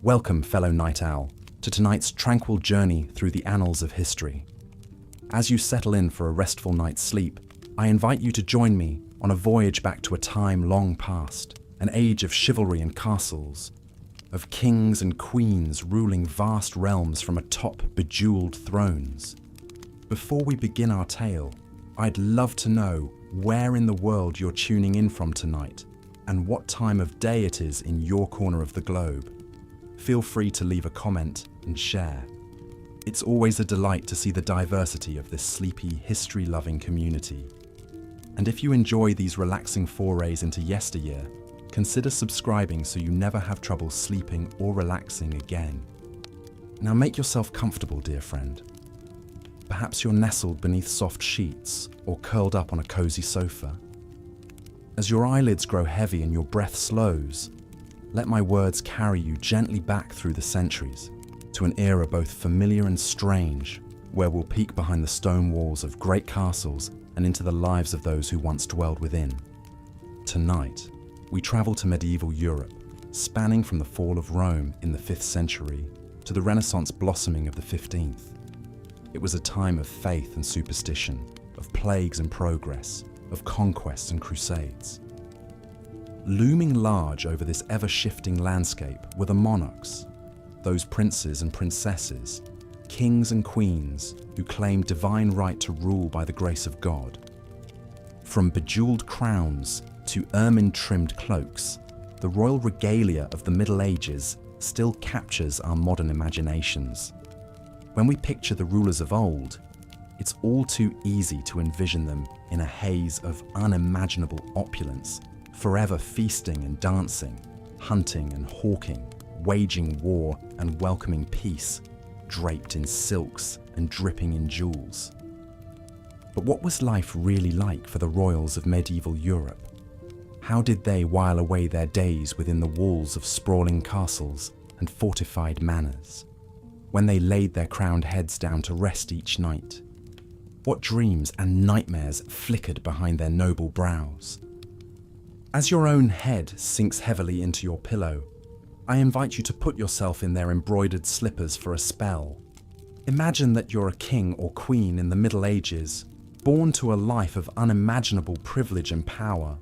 Welcome, fellow night owl, to tonight's tranquil journey through the annals of history. As you settle in for a restful night's sleep, I invite you to join me on a voyage back to a time long past, an age of chivalry and castles, of kings and queens ruling vast realms from atop bejeweled thrones. Before we begin our tale, I'd love to know where in the world you're tuning in from tonight and what time of day it is in your corner of the globe. Feel free to leave a comment and share. It's always a delight to see the diversity of this sleepy, history-loving community. And if you enjoy these relaxing forays into yesteryear, consider subscribing so you never have trouble sleeping or relaxing again. Now make yourself comfortable, dear friend. Perhaps you're nestled beneath soft sheets or curled up on a cozy sofa. As your eyelids grow heavy and your breath slows, let my words carry you gently back through the centuries to an era both familiar and strange, where we'll peek behind the stone walls of great castles and into the lives of those who once dwelled within. Tonight, we travel to medieval Europe, spanning from the fall of Rome in the 5th century to the Renaissance blossoming of the 15th. It was a time of faith and superstition, of plagues and progress, of conquests and crusades. Looming large over this ever-shifting landscape were the monarchs, those princes and princesses, kings and queens who claimed divine right to rule by the grace of God. From bejeweled crowns to ermine-trimmed cloaks, the royal regalia of the Middle Ages still captures our modern imaginations. When we picture the rulers of old, it's all too easy to envision them in a haze of unimaginable opulence, forever feasting and dancing, hunting and hawking, waging war and welcoming peace, draped in silks and dripping in jewels. But what was life really like for the royals of medieval Europe? How did they while away their days within the walls of sprawling castles and fortified manors, when they laid their crowned heads down to rest each night? What dreams and nightmares flickered behind their noble brows? As your own head sinks heavily into your pillow, I invite you to put yourself in their embroidered slippers for a spell. Imagine that you're a king or queen in the Middle Ages, born to a life of unimaginable privilege and power,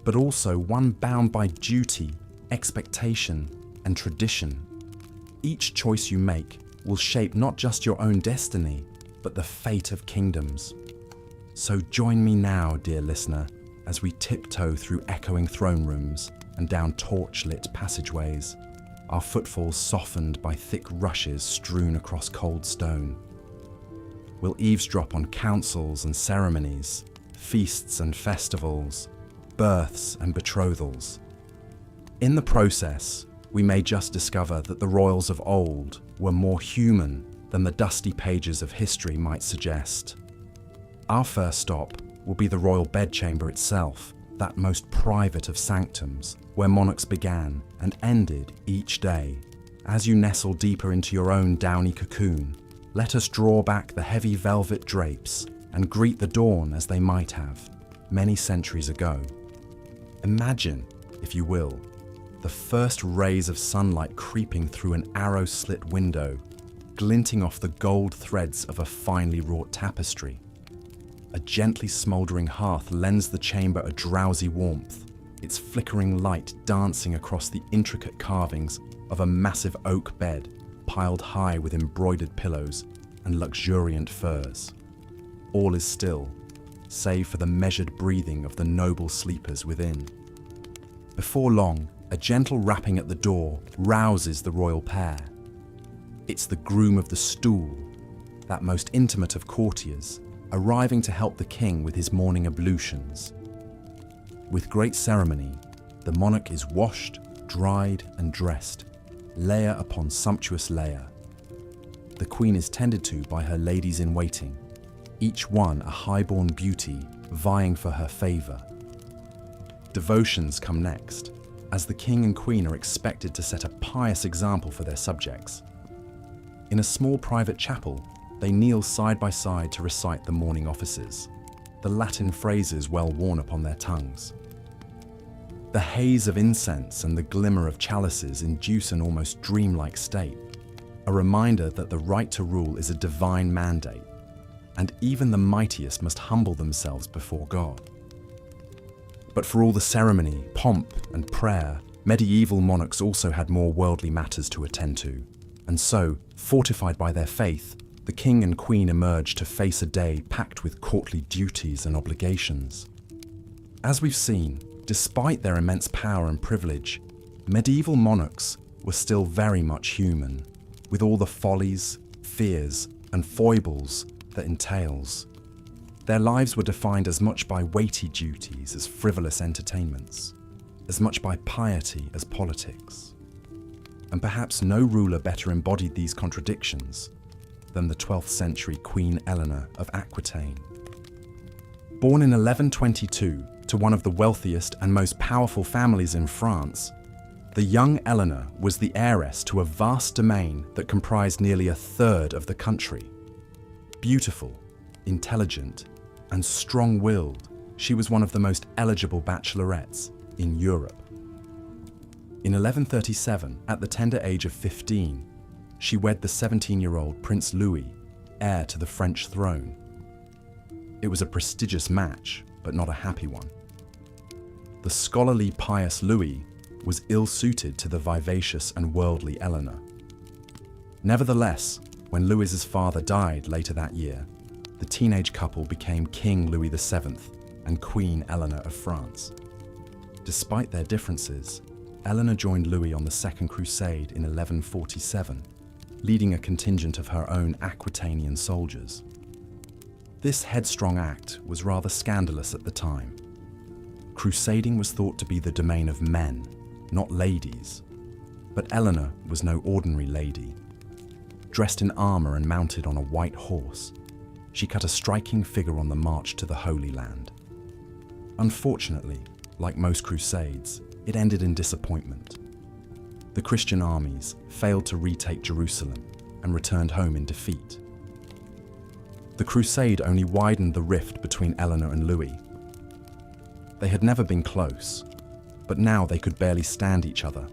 but also one bound by duty, expectation, and tradition. Each choice you make will shape not just your own destiny, but the fate of kingdoms. So join me now, dear listener, as we tiptoe through echoing throne rooms and down torch-lit passageways, our footfalls softened by thick rushes strewn across cold stone. We'll eavesdrop on councils and ceremonies, feasts and festivals, births and betrothals. In the process, we may just discover that the royals of old were more human than the dusty pages of history might suggest. Our first stop will be the royal bedchamber itself, that most private of sanctums, where monarchs began and ended each day. As you nestle deeper into your own downy cocoon, let us draw back the heavy velvet drapes and greet the dawn as they might have, many centuries ago. Imagine, if you will, the first rays of sunlight creeping through an arrow-slit window, glinting off the gold threads of a finely wrought tapestry. A gently smouldering hearth lends the chamber a drowsy warmth, its flickering light dancing across the intricate carvings of a massive oak bed piled high with embroidered pillows and luxuriant furs. All is still, save for the measured breathing of the noble sleepers within. Before long, a gentle rapping at the door rouses the royal pair. It's the groom of the stool, that most intimate of courtiers, arriving to help the king with his morning ablutions. With great ceremony, the monarch is washed, dried, and dressed, layer upon sumptuous layer. The queen is tended to by her ladies-in-waiting, each one a high-born beauty vying for her favour. Devotions come next, as the king and queen are expected to set a pious example for their subjects. In a small private chapel, they kneel side by side to recite the morning offices, the Latin phrases well worn upon their tongues. The haze of incense and the glimmer of chalices induce an almost dreamlike state, a reminder that the right to rule is a divine mandate, and even the mightiest must humble themselves before God. But for all the ceremony, pomp, and prayer, medieval monarchs also had more worldly matters to attend to, and so, fortified by their faith, the king and queen emerged to face a day packed with courtly duties and obligations. As we've seen, despite their immense power and privilege, medieval monarchs were still very much human, with all the follies, fears, and foibles that entails. Their lives were defined as much by weighty duties as frivolous entertainments, as much by piety as politics. And perhaps no ruler better embodied these contradictions than the 12th century Queen Eleanor of Aquitaine. Born in 1122 to one of the wealthiest and most powerful families in France, the young Eleanor was the heiress to a vast domain that comprised nearly a third of the country. Beautiful, intelligent, and strong-willed, she was one of the most eligible bachelorettes in Europe. In 1137, at the tender age of 15, she wed the 17-year-old Prince Louis, heir to the French throne. It was a prestigious match, but not a happy one. The scholarly, pious Louis was ill-suited to the vivacious and worldly Eleanor. Nevertheless, when Louis's father died later that year, the teenage couple became King Louis VII and Queen Eleanor of France. Despite their differences, Eleanor joined Louis on the Second Crusade in 1147, leading a contingent of her own Aquitanian soldiers. This headstrong act was rather scandalous at the time. Crusading was thought to be the domain of men, not ladies. But Eleanor was no ordinary lady. Dressed in armor and mounted on a white horse, she cut a striking figure on the march to the Holy Land. Unfortunately, like most crusades, it ended in disappointment. The Christian armies failed to retake Jerusalem and returned home in defeat. The crusade only widened the rift between Eleanor and Louis. They had never been close, but now they could barely stand each other.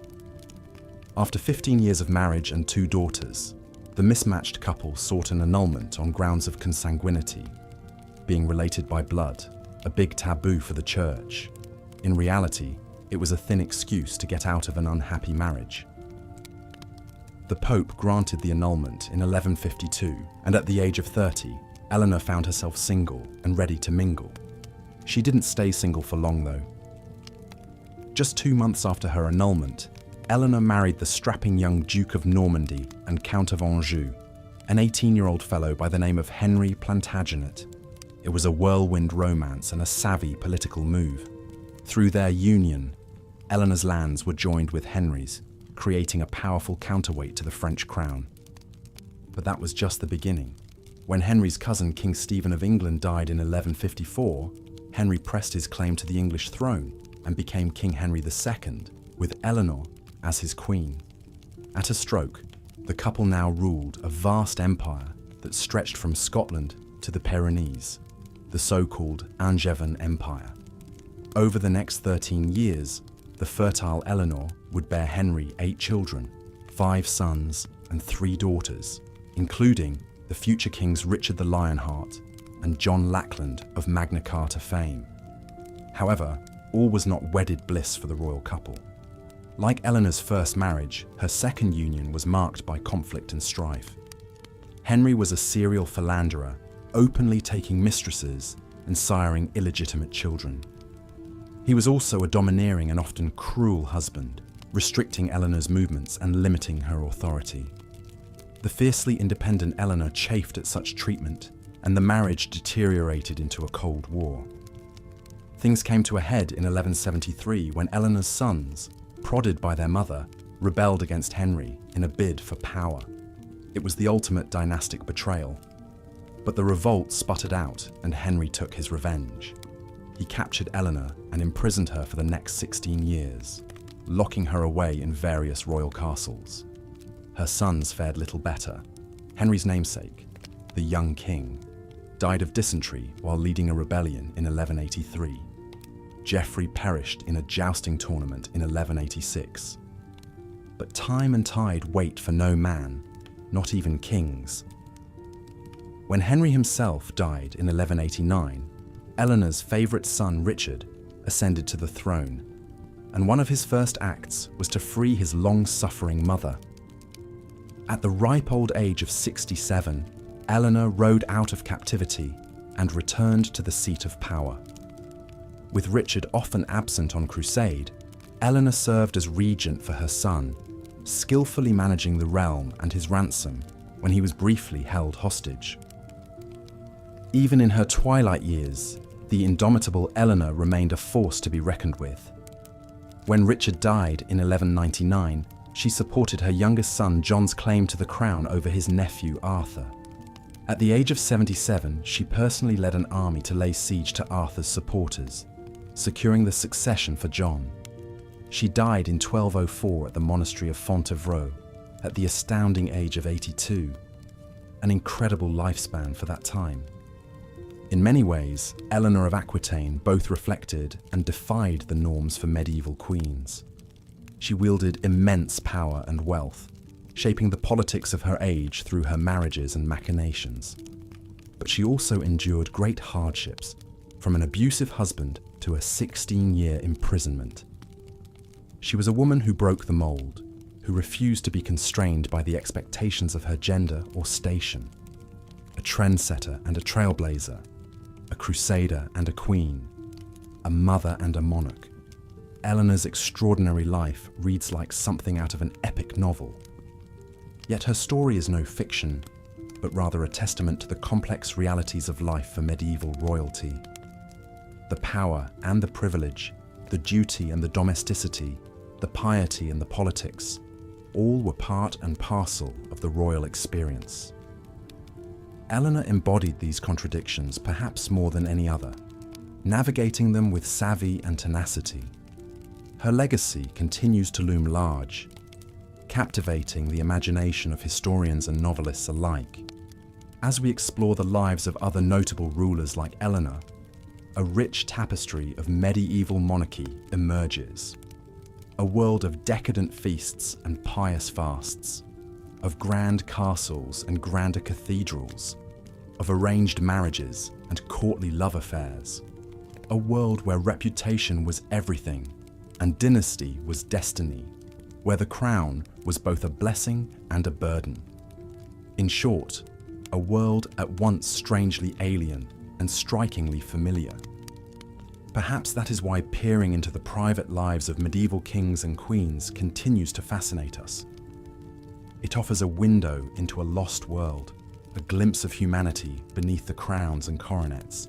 After 15 years of marriage and 2 daughters, the mismatched couple sought an annulment on grounds of consanguinity, being related by blood, a big taboo for the church. In reality, it was a thin excuse to get out of an unhappy marriage. The Pope granted the annulment in 1152, and at the age of 30, Eleanor found herself single and ready to mingle. She didn't stay single for long, though. Just 2 months after her annulment, Eleanor married the strapping young Duke of Normandy and Count of Anjou, an 18-year-old fellow by the name of Henry Plantagenet. It was a whirlwind romance and a savvy political move. Through their union, Eleanor's lands were joined with Henry's, creating a powerful counterweight to the French crown. But that was just the beginning. When Henry's cousin King Stephen of England died in 1154, Henry pressed his claim to the English throne and became King Henry II, with Eleanor as his queen. At a stroke, the couple now ruled a vast empire that stretched from Scotland to the Pyrenees, the so-called Angevin Empire. Over the next 13 years, the fertile Eleanor would bear Henry 8 children, 5 sons and 3 daughters, including the future kings Richard the Lionheart and John Lackland of Magna Carta fame. However, all was not wedded bliss for the royal couple. Like Eleanor's first marriage, her second union was marked by conflict and strife. Henry was a serial philanderer, openly taking mistresses and siring illegitimate children. He was also a domineering and often cruel husband, restricting Eleanor's movements and limiting her authority. The fiercely independent Eleanor chafed at such treatment, and the marriage deteriorated into a Cold War. Things came to a head in 1173 when Eleanor's sons, prodded by their mother, rebelled against Henry in a bid for power. It was the ultimate dynastic betrayal. But the revolt sputtered out, and Henry took his revenge. He captured Eleanor and imprisoned her for the next 16 years, locking her away in various royal castles. Her sons fared little better. Henry's namesake, the young king, died of dysentery while leading a rebellion in 1183. Geoffrey perished in a jousting tournament in 1186. But time and tide wait for no man, not even kings. When Henry himself died in 1189, Eleanor's favourite son Richard ascended to the throne, and one of his first acts was to free his long-suffering mother. At the ripe old age of 67, Eleanor rode out of captivity and returned to the seat of power. With Richard often absent on crusade, Eleanor served as regent for her son, skillfully managing the realm and his ransom when he was briefly held hostage. Even in her twilight years, the indomitable Eleanor remained a force to be reckoned with. When Richard died in 1199, she supported her youngest son John's claim to the crown over his nephew Arthur. At the age of 77, she personally led an army to lay siege to Arthur's supporters, securing the succession for John. She died in 1204 at the monastery of Fontevraud, at the astounding age of 82, an incredible lifespan for that time. In many ways, Eleanor of Aquitaine both reflected and defied the norms for medieval queens. She wielded immense power and wealth, shaping the politics of her age through her marriages and machinations. But she also endured great hardships, from an abusive husband to a 16-year imprisonment. She was a woman who broke the mold, who refused to be constrained by the expectations of her gender or station. A trendsetter and a trailblazer, a crusader and a queen, a mother and a monarch. Eleanor's extraordinary life reads like something out of an epic novel. Yet her story is no fiction, but rather a testament to the complex realities of life for medieval royalty. The power and the privilege, the duty and the domesticity, the piety and the politics, all were part and parcel of the royal experience. Eleanor embodied these contradictions perhaps more than any other, navigating them with savvy and tenacity. Her legacy continues to loom large, captivating the imagination of historians and novelists alike. As we explore the lives of other notable rulers like Eleanor, a rich tapestry of medieval monarchy emerges. A world of decadent feasts and pious fasts, of grand castles and grander cathedrals, of arranged marriages and courtly love affairs. A world where reputation was everything and dynasty was destiny, where the crown was both a blessing and a burden. In short, a world at once strangely alien and strikingly familiar. Perhaps that is why peering into the private lives of medieval kings and queens continues to fascinate us. It offers a window into a lost world, a glimpse of humanity beneath the crowns and coronets.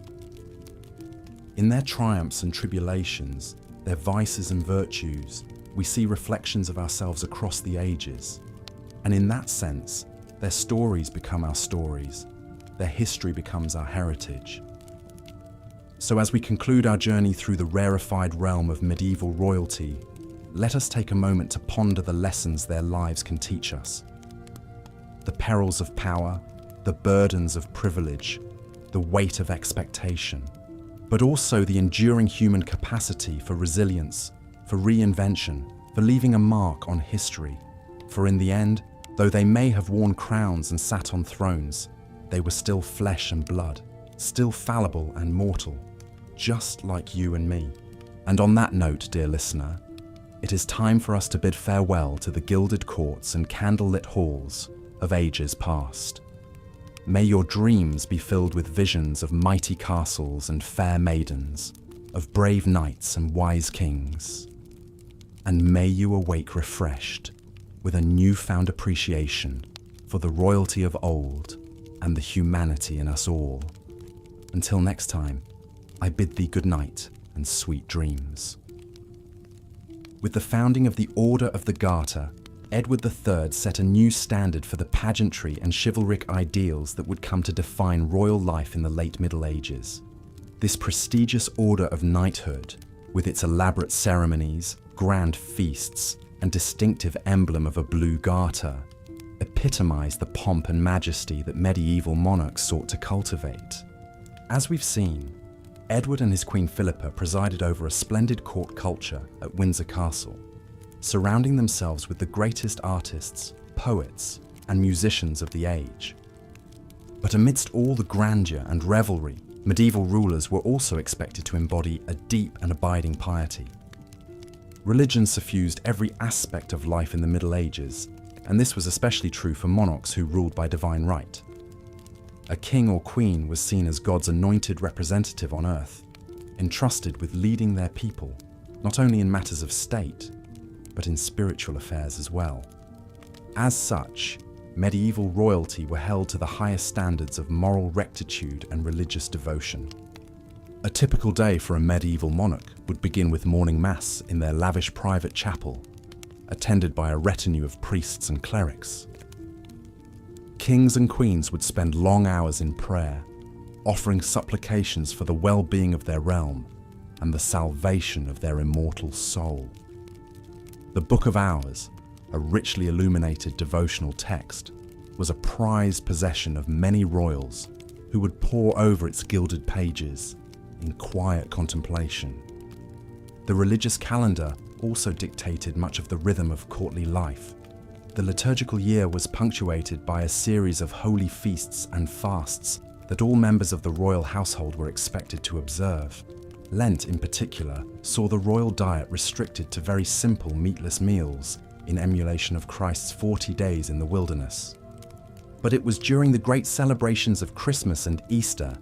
In their triumphs and tribulations, their vices and virtues, we see reflections of ourselves across the ages. And in that sense, their stories become our stories, their history becomes our heritage. So as we conclude our journey through the rarefied realm of medieval royalty, let us take a moment to ponder the lessons their lives can teach us. The perils of power, the burdens of privilege, the weight of expectation, but also the enduring human capacity for resilience, for reinvention, for leaving a mark on history. For in the end, though they may have worn crowns and sat on thrones, they were still flesh and blood, still fallible and mortal, just like you and me. And on that note, dear listener, it is time for us to bid farewell to the gilded courts and candlelit halls of ages past. May your dreams be filled with visions of mighty castles and fair maidens, of brave knights and wise kings. And may you awake refreshed with a newfound appreciation for the royalty of old and the humanity in us all. Until next time, I bid thee good night and sweet dreams. With the founding of the Order of the Garter, Edward III set a new standard for the pageantry and chivalric ideals that would come to define royal life in the late Middle Ages. This prestigious order of knighthood, with its elaborate ceremonies, grand feasts, and distinctive emblem of a blue garter, epitomized the pomp and majesty that medieval monarchs sought to cultivate. As we've seen, Edward and his Queen Philippa presided over a splendid court culture at Windsor Castle, surrounding themselves with the greatest artists, poets, and musicians of the age. But amidst all the grandeur and revelry, medieval rulers were also expected to embody a deep and abiding piety. Religion suffused every aspect of life in the Middle Ages, and this was especially true for monarchs who ruled by divine right. A king or queen was seen as God's anointed representative on earth, entrusted with leading their people, not only in matters of state, but in spiritual affairs as well. As such, medieval royalty were held to the highest standards of moral rectitude and religious devotion. A typical day for a medieval monarch would begin with morning mass in their lavish private chapel, attended by a retinue of priests and clerics. Kings and queens would spend long hours in prayer, offering supplications for the well-being of their realm and the salvation of their immortal soul. The Book of Hours, a richly illuminated devotional text, was a prized possession of many royals who would pore over its gilded pages in quiet contemplation. The religious calendar also dictated much of the rhythm of courtly life. The liturgical year was punctuated by a series of holy feasts and fasts that all members of the royal household were expected to observe. Lent, in particular, saw the royal diet restricted to very simple meatless meals in emulation of Christ's 40 days in the wilderness. But it was during the great celebrations of Christmas and Easter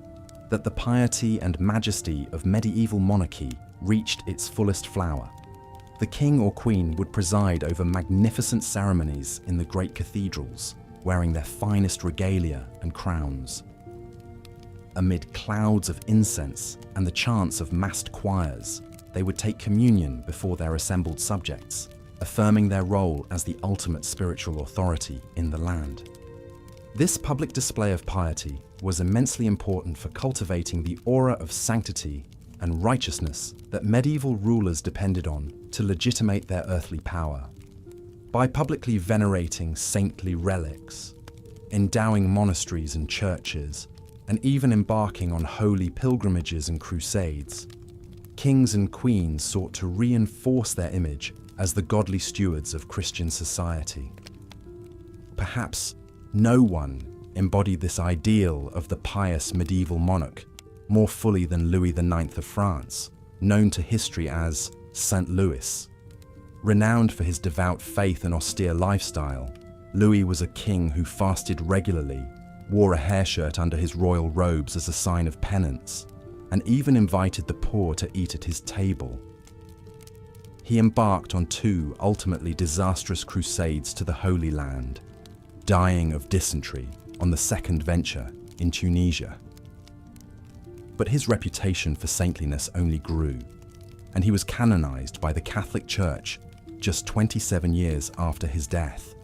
that the piety and majesty of medieval monarchy reached its fullest flower. The king or queen would preside over magnificent ceremonies in the great cathedrals, wearing their finest regalia and crowns. Amid clouds of incense and the chants of massed choirs, they would take communion before their assembled subjects, affirming their role as the ultimate spiritual authority in the land. This public display of piety was immensely important for cultivating the aura of sanctity and righteousness that medieval rulers depended on to legitimate their earthly power. By publicly venerating saintly relics, endowing monasteries and churches, and even embarking on holy pilgrimages and crusades, kings and queens sought to reinforce their image as the godly stewards of Christian society. Perhaps no one embodied this ideal of the pious medieval monarch more fully than Louis IX of France, known to history as Saint Louis. Renowned for his devout faith and austere lifestyle, Louis was a king who fasted regularly, wore a hair shirt under his royal robes as a sign of penance, and even invited the poor to eat at his table. He embarked on 2 ultimately disastrous crusades to the Holy Land, dying of dysentery on the second venture in Tunisia. But his reputation for saintliness only grew, and he was canonized by the Catholic Church just 27 years after his death.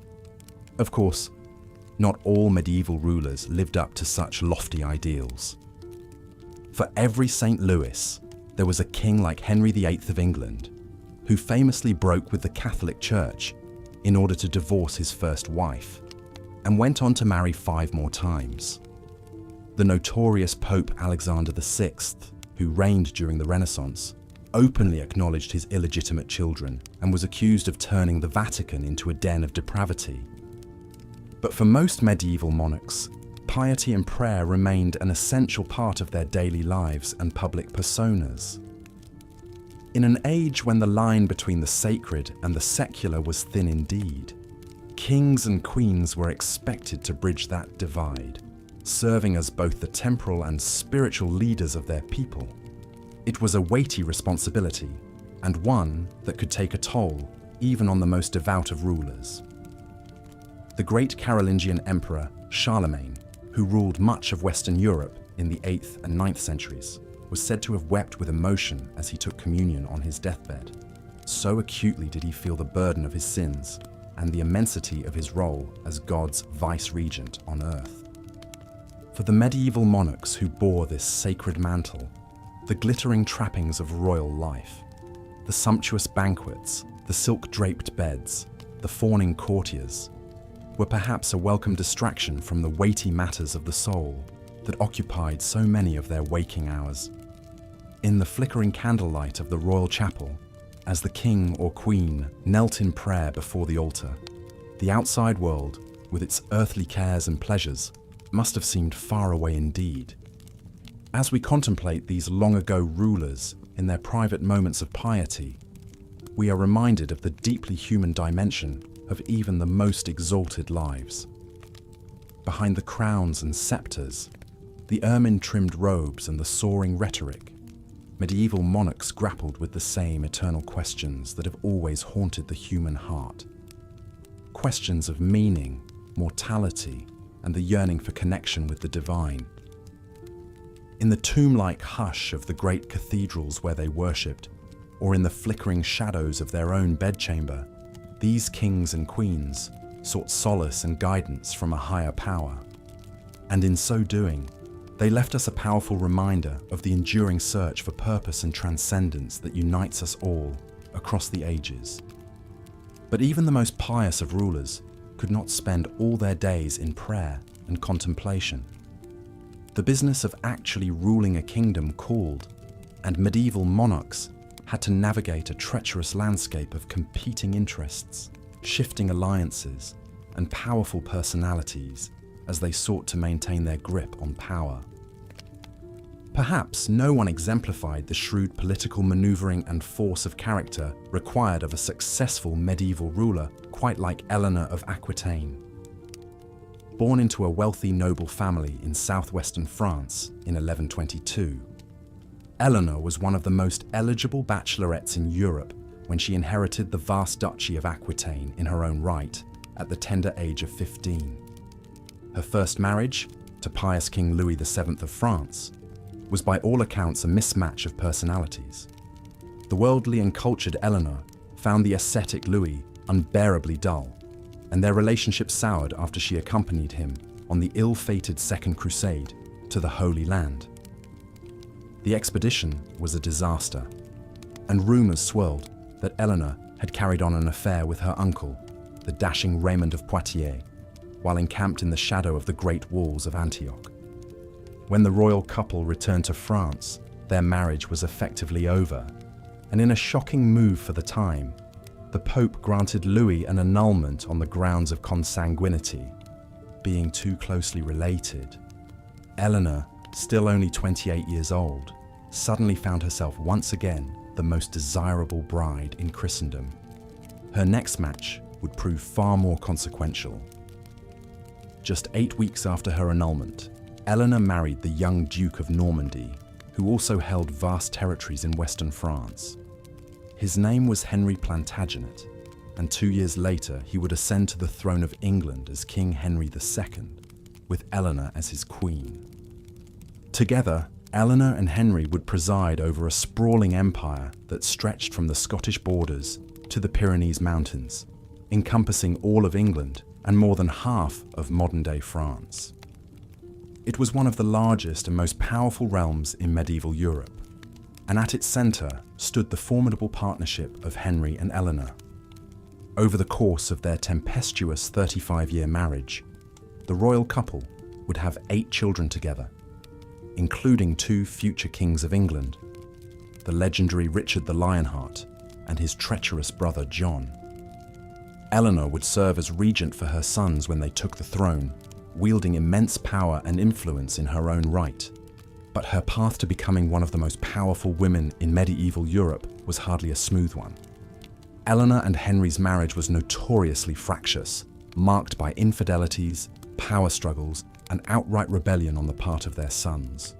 Of course, not all medieval rulers lived up to such lofty ideals. For every St. Louis, there was a king like Henry VIII of England, who famously broke with the Catholic Church in order to divorce his first wife, and went on to marry 5 more times. The notorious Pope Alexander VI, who reigned during the Renaissance, openly acknowledged his illegitimate children and was accused of turning the Vatican into a den of depravity. But for most medieval monarchs, piety and prayer remained an essential part of their daily lives and public personas. In an age when the line between the sacred and the secular was thin indeed, kings and queens were expected to bridge that divide, serving as both the temporal and spiritual leaders of their people. It was a weighty responsibility, and one that could take a toll even on the most devout of rulers. The great Carolingian emperor Charlemagne, who ruled much of Western Europe in the 8th and 9th centuries, was said to have wept with emotion as he took communion on his deathbed. So acutely did he feel the burden of his sins and the immensity of his role as God's vice-regent on earth. For the medieval monarchs who bore this sacred mantle, the glittering trappings of royal life, the sumptuous banquets, the silk-draped beds, the fawning courtiers, were perhaps a welcome distraction from the weighty matters of the soul that occupied so many of their waking hours. In the flickering candlelight of the royal chapel, as the king or queen knelt in prayer before the altar, the outside world, with its earthly cares and pleasures, must have seemed far away indeed. As we contemplate these long-ago rulers in their private moments of piety, we are reminded of the deeply human dimension of even the most exalted lives. Behind the crowns and scepters, the ermine-trimmed robes and the soaring rhetoric, medieval monarchs grappled with the same eternal questions that have always haunted the human heart. Questions of meaning, mortality, and the yearning for connection with the divine. In the tomb-like hush of the great cathedrals where they worshipped, or in the flickering shadows of their own bedchamber, these kings and queens sought solace and guidance from a higher power. And in so doing, they left us a powerful reminder of the enduring search for purpose and transcendence that unites us all across the ages. But even the most pious of rulers could not spend all their days in prayer and contemplation. The business of actually ruling a kingdom called, and medieval monarchs had to navigate a treacherous landscape of competing interests, shifting alliances, and powerful personalities as they sought to maintain their grip on power. Perhaps no one exemplified the shrewd political maneuvering and force of character required of a successful medieval ruler quite like Eleanor of Aquitaine. Born into a wealthy noble family in southwestern France in 1122, Eleanor was one of the most eligible bachelorettes in Europe when she inherited the vast duchy of Aquitaine in her own right at the tender age of 15. Her first marriage, to pious King Louis VII of France, was by all accounts a mismatch of personalities. The worldly and cultured Eleanor found the ascetic Louis unbearably dull, and their relationship soured after she accompanied him on the ill-fated Second Crusade to the Holy Land. The expedition was a disaster, and rumours swirled that Eleanor had carried on an affair with her uncle, the dashing Raymond of Poitiers, while encamped in the shadow of the great walls of Antioch. When the royal couple returned to France, their marriage was effectively over, and in a shocking move for the time, the Pope granted Louis an annulment on the grounds of consanguinity, being too closely related. Eleanor, still only 28 years old, suddenly found herself once again the most desirable bride in Christendom. Her next match would prove far more consequential. Just 8 weeks after her annulment, Eleanor married the young Duke of Normandy, who also held vast territories in western France. His name was Henry Plantagenet, and 2 years later he would ascend to the throne of England as King Henry II, with Eleanor as his queen. Together, Eleanor and Henry would preside over a sprawling empire that stretched from the Scottish borders to the Pyrenees Mountains, encompassing all of England and more than half of modern-day France. It was one of the largest and most powerful realms in medieval Europe, and at its centre stood the formidable partnership of Henry and Eleanor. Over the course of their tempestuous 35-year marriage, the royal couple would have 8 children together, including 2 future kings of England, the legendary Richard the Lionheart and his treacherous brother John. Eleanor would serve as regent for her sons when they took the throne, wielding immense power and influence in her own right. But her path to becoming one of the most powerful women in medieval Europe was hardly a smooth one. Eleanor and Henry's marriage was notoriously fractious, marked by infidelities, power struggles, and outright rebellion on the part of their sons,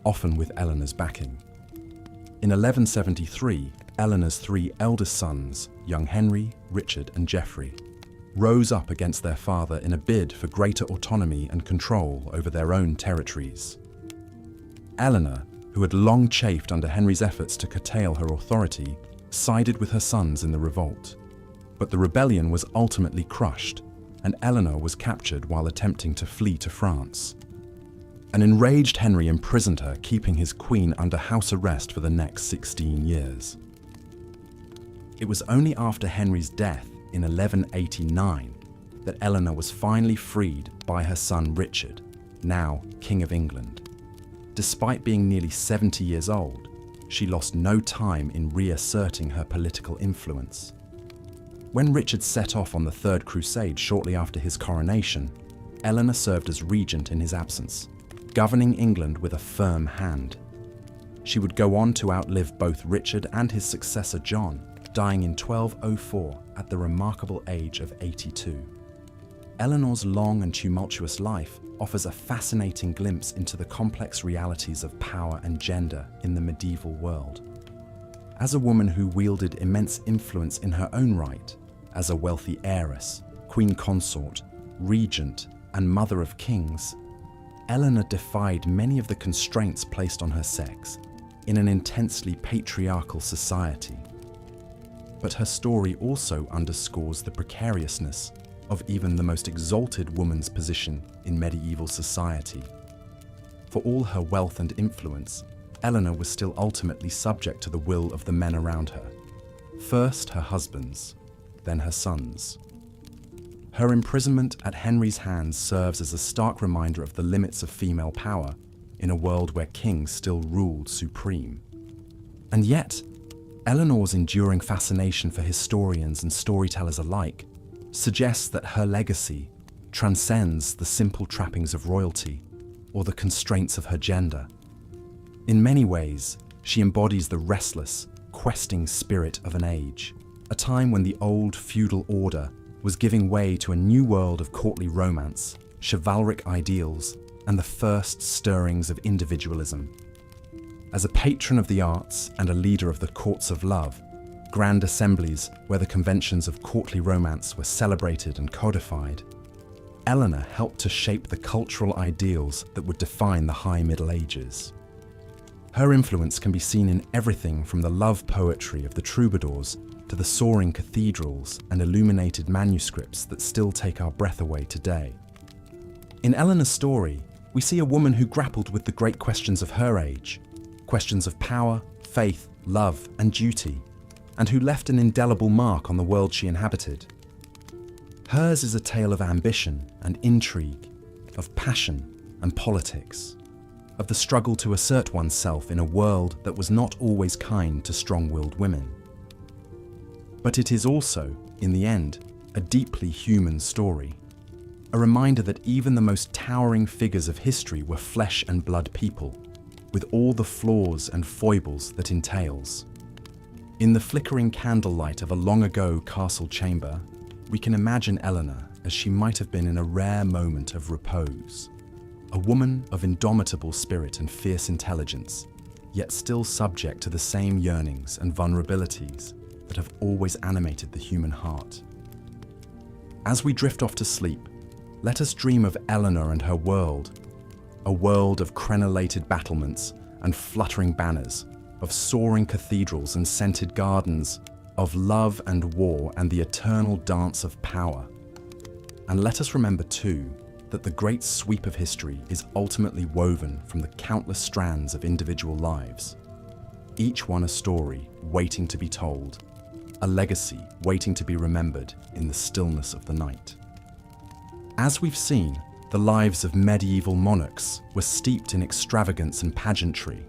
often with Eleanor's backing. In 1173, Eleanor's 3 eldest sons, young Henry, Richard, and Geoffrey, rose up against their father in a bid for greater autonomy and control over their own territories. Eleanor, who had long chafed under Henry's efforts to curtail her authority, sided with her sons in the revolt. But the rebellion was ultimately crushed, and Eleanor was captured while attempting to flee to France. An enraged Henry imprisoned her, keeping his queen under house arrest for the next 16 years. It was only after Henry's death in 1189 that Eleanor was finally freed by her son Richard, now King of England. Despite being nearly 70 years old, she lost no time in reasserting her political influence. When Richard set off on the Third Crusade shortly after his coronation, Eleanor served as regent in his absence, governing England with a firm hand. She would go on to outlive both Richard and his successor John, dying in 1204 at the remarkable age of 82. Eleanor's long and tumultuous life offers a fascinating glimpse into the complex realities of power and gender in the medieval world. As a woman who wielded immense influence in her own right, as a wealthy heiress, queen consort, regent, and mother of kings, Eleanor defied many of the constraints placed on her sex in an intensely patriarchal society. But her story also underscores the precariousness of even the most exalted woman's position in medieval society. For all her wealth and influence, Eleanor was still ultimately subject to the will of the men around her. First her husbands, then her sons. Her imprisonment at Henry's hands serves as a stark reminder of the limits of female power in a world where kings still ruled supreme. And yet, Eleanor's enduring fascination for historians and storytellers alike suggests that her legacy transcends the simple trappings of royalty or the constraints of her gender. In many ways, she embodies the restless, questing spirit of an age, a time when the old feudal order was giving way to a new world of courtly romance, chivalric ideals, and the first stirrings of individualism. As a patron of the arts and a leader of the courts of love, grand assemblies where the conventions of courtly romance were celebrated and codified, Eleanor helped to shape the cultural ideals that would define the High Middle Ages. Her influence can be seen in everything from the love poetry of the troubadours to the soaring cathedrals and illuminated manuscripts that still take our breath away today. In Eleanor's story, we see a woman who grappled with the great questions of her age, questions of power, faith, love, and duty, and who left an indelible mark on the world she inhabited. Hers is a tale of ambition and intrigue, of passion and politics, of the struggle to assert oneself in a world that was not always kind to strong-willed women. But it is also, in the end, a deeply human story, a reminder that even the most towering figures of history were flesh and blood people, with all the flaws and foibles that entails. In the flickering candlelight of a long-ago castle chamber, we can imagine Eleanor as she might have been in a rare moment of repose, a woman of indomitable spirit and fierce intelligence, yet still subject to the same yearnings and vulnerabilities that have always animated the human heart. As we drift off to sleep, let us dream of Eleanor and her world, a world of crenellated battlements and fluttering banners, of soaring cathedrals and scented gardens, of love and war and the eternal dance of power. And let us remember too that the great sweep of history is ultimately woven from the countless strands of individual lives, each one a story waiting to be told, a legacy waiting to be remembered in the stillness of the night. As we've seen, the lives of medieval monarchs were steeped in extravagance and pageantry,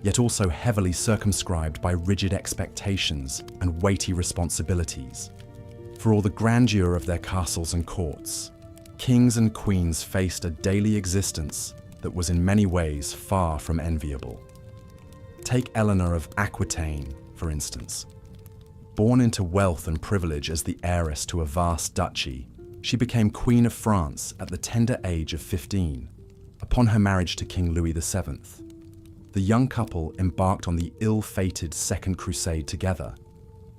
yet also heavily circumscribed by rigid expectations and weighty responsibilities. For all the grandeur of their castles and courts, kings and queens faced a daily existence that was in many ways far from enviable. Take Eleanor of Aquitaine, for instance. Born into wealth and privilege as the heiress to a vast duchy, she became Queen of France at the tender age of 15, upon her marriage to King Louis VII. The young couple embarked on the ill-fated Second Crusade together,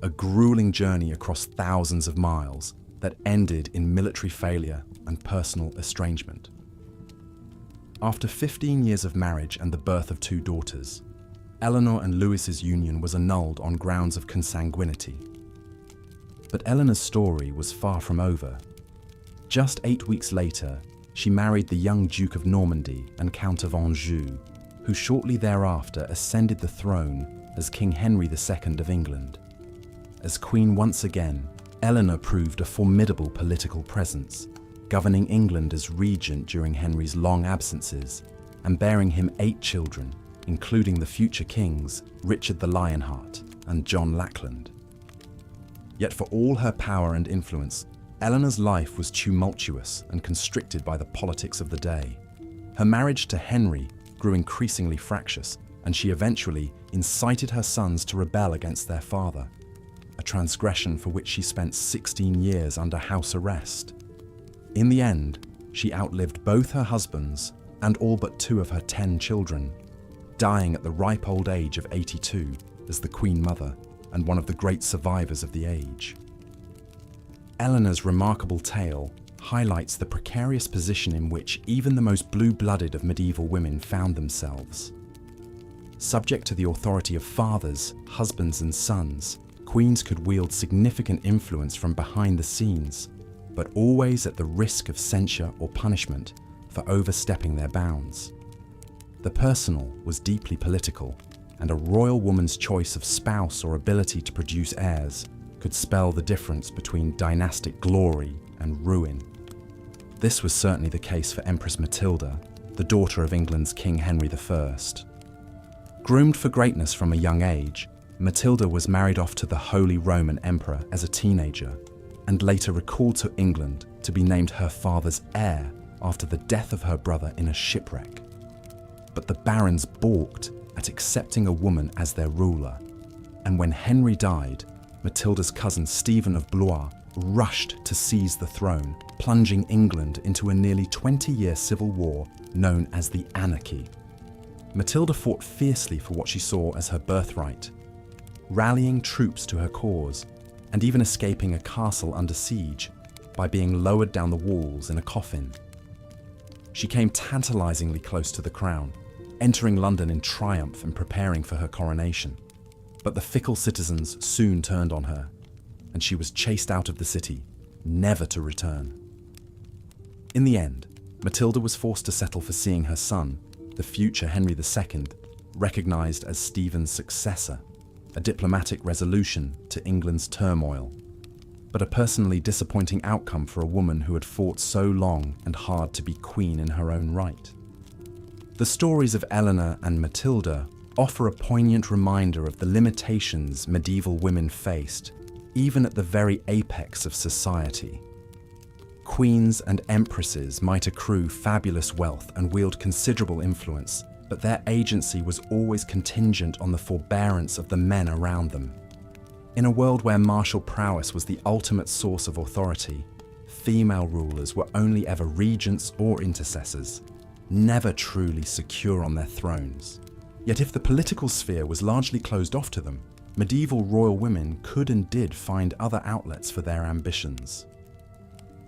a grueling journey across thousands of miles that ended in military failure and personal estrangement. After 15 years of marriage and the birth of 2 daughters, Eleanor and Louis's union was annulled on grounds of consanguinity. But Eleanor's story was far from over. Just 8 weeks later, she married the young Duke of Normandy and Count of Anjou, who shortly thereafter ascended the throne as King Henry II of England. As queen once again, Eleanor proved a formidable political presence, governing England as regent during Henry's long absences and bearing him 8 children, including the future kings Richard the Lionheart and John Lackland. Yet for all her power and influence, Eleanor's life was tumultuous and constricted by the politics of the day. Her marriage to Henry grew increasingly fractious, and she eventually incited her sons to rebel against their father, a transgression for which she spent 16 years under house arrest. In the end, she outlived both her husbands and all but 2 of her 10 children, dying at the ripe old age of 82 as the Queen Mother and one of the great survivors of the age. Eleanor's remarkable tale highlights the precarious position in which even the most blue-blooded of medieval women found themselves. Subject to the authority of fathers, husbands, and sons, queens could wield significant influence from behind the scenes, but always at the risk of censure or punishment for overstepping their bounds. The personal was deeply political, and a royal woman's choice of spouse or ability to produce heirs could spell the difference between dynastic glory and ruin. This was certainly the case for Empress Matilda, the daughter of England's King Henry I. Groomed for greatness from a young age, Matilda was married off to the Holy Roman Emperor as a teenager, and later recalled to England to be named her father's heir after the death of her brother in a shipwreck. But the barons balked at accepting a woman as their ruler, and when Henry died, Matilda's cousin Stephen of Blois rushed to seize the throne, plunging England into a nearly 20-year civil war known as the Anarchy. Matilda fought fiercely for what she saw as her birthright, rallying troops to her cause, and even escaping a castle under siege by being lowered down the walls in a coffin. She came tantalizingly close to the crown, entering London in triumph and preparing for her coronation. But the fickle citizens soon turned on her, and she was chased out of the city, never to return. In the end, Matilda was forced to settle for seeing her son, the future Henry II, recognised as Stephen's successor, a diplomatic resolution to England's turmoil, but a personally disappointing outcome for a woman who had fought so long and hard to be queen in her own right. The stories of Eleanor and Matilda offer a poignant reminder of the limitations medieval women faced, even at the very apex of society. Queens and empresses might accrue fabulous wealth and wield considerable influence, but their agency was always contingent on the forbearance of the men around them. In a world where martial prowess was the ultimate source of authority, female rulers were only ever regents or intercessors, never truly secure on their thrones. Yet if the political sphere was largely closed off to them, medieval royal women could and did find other outlets for their ambitions.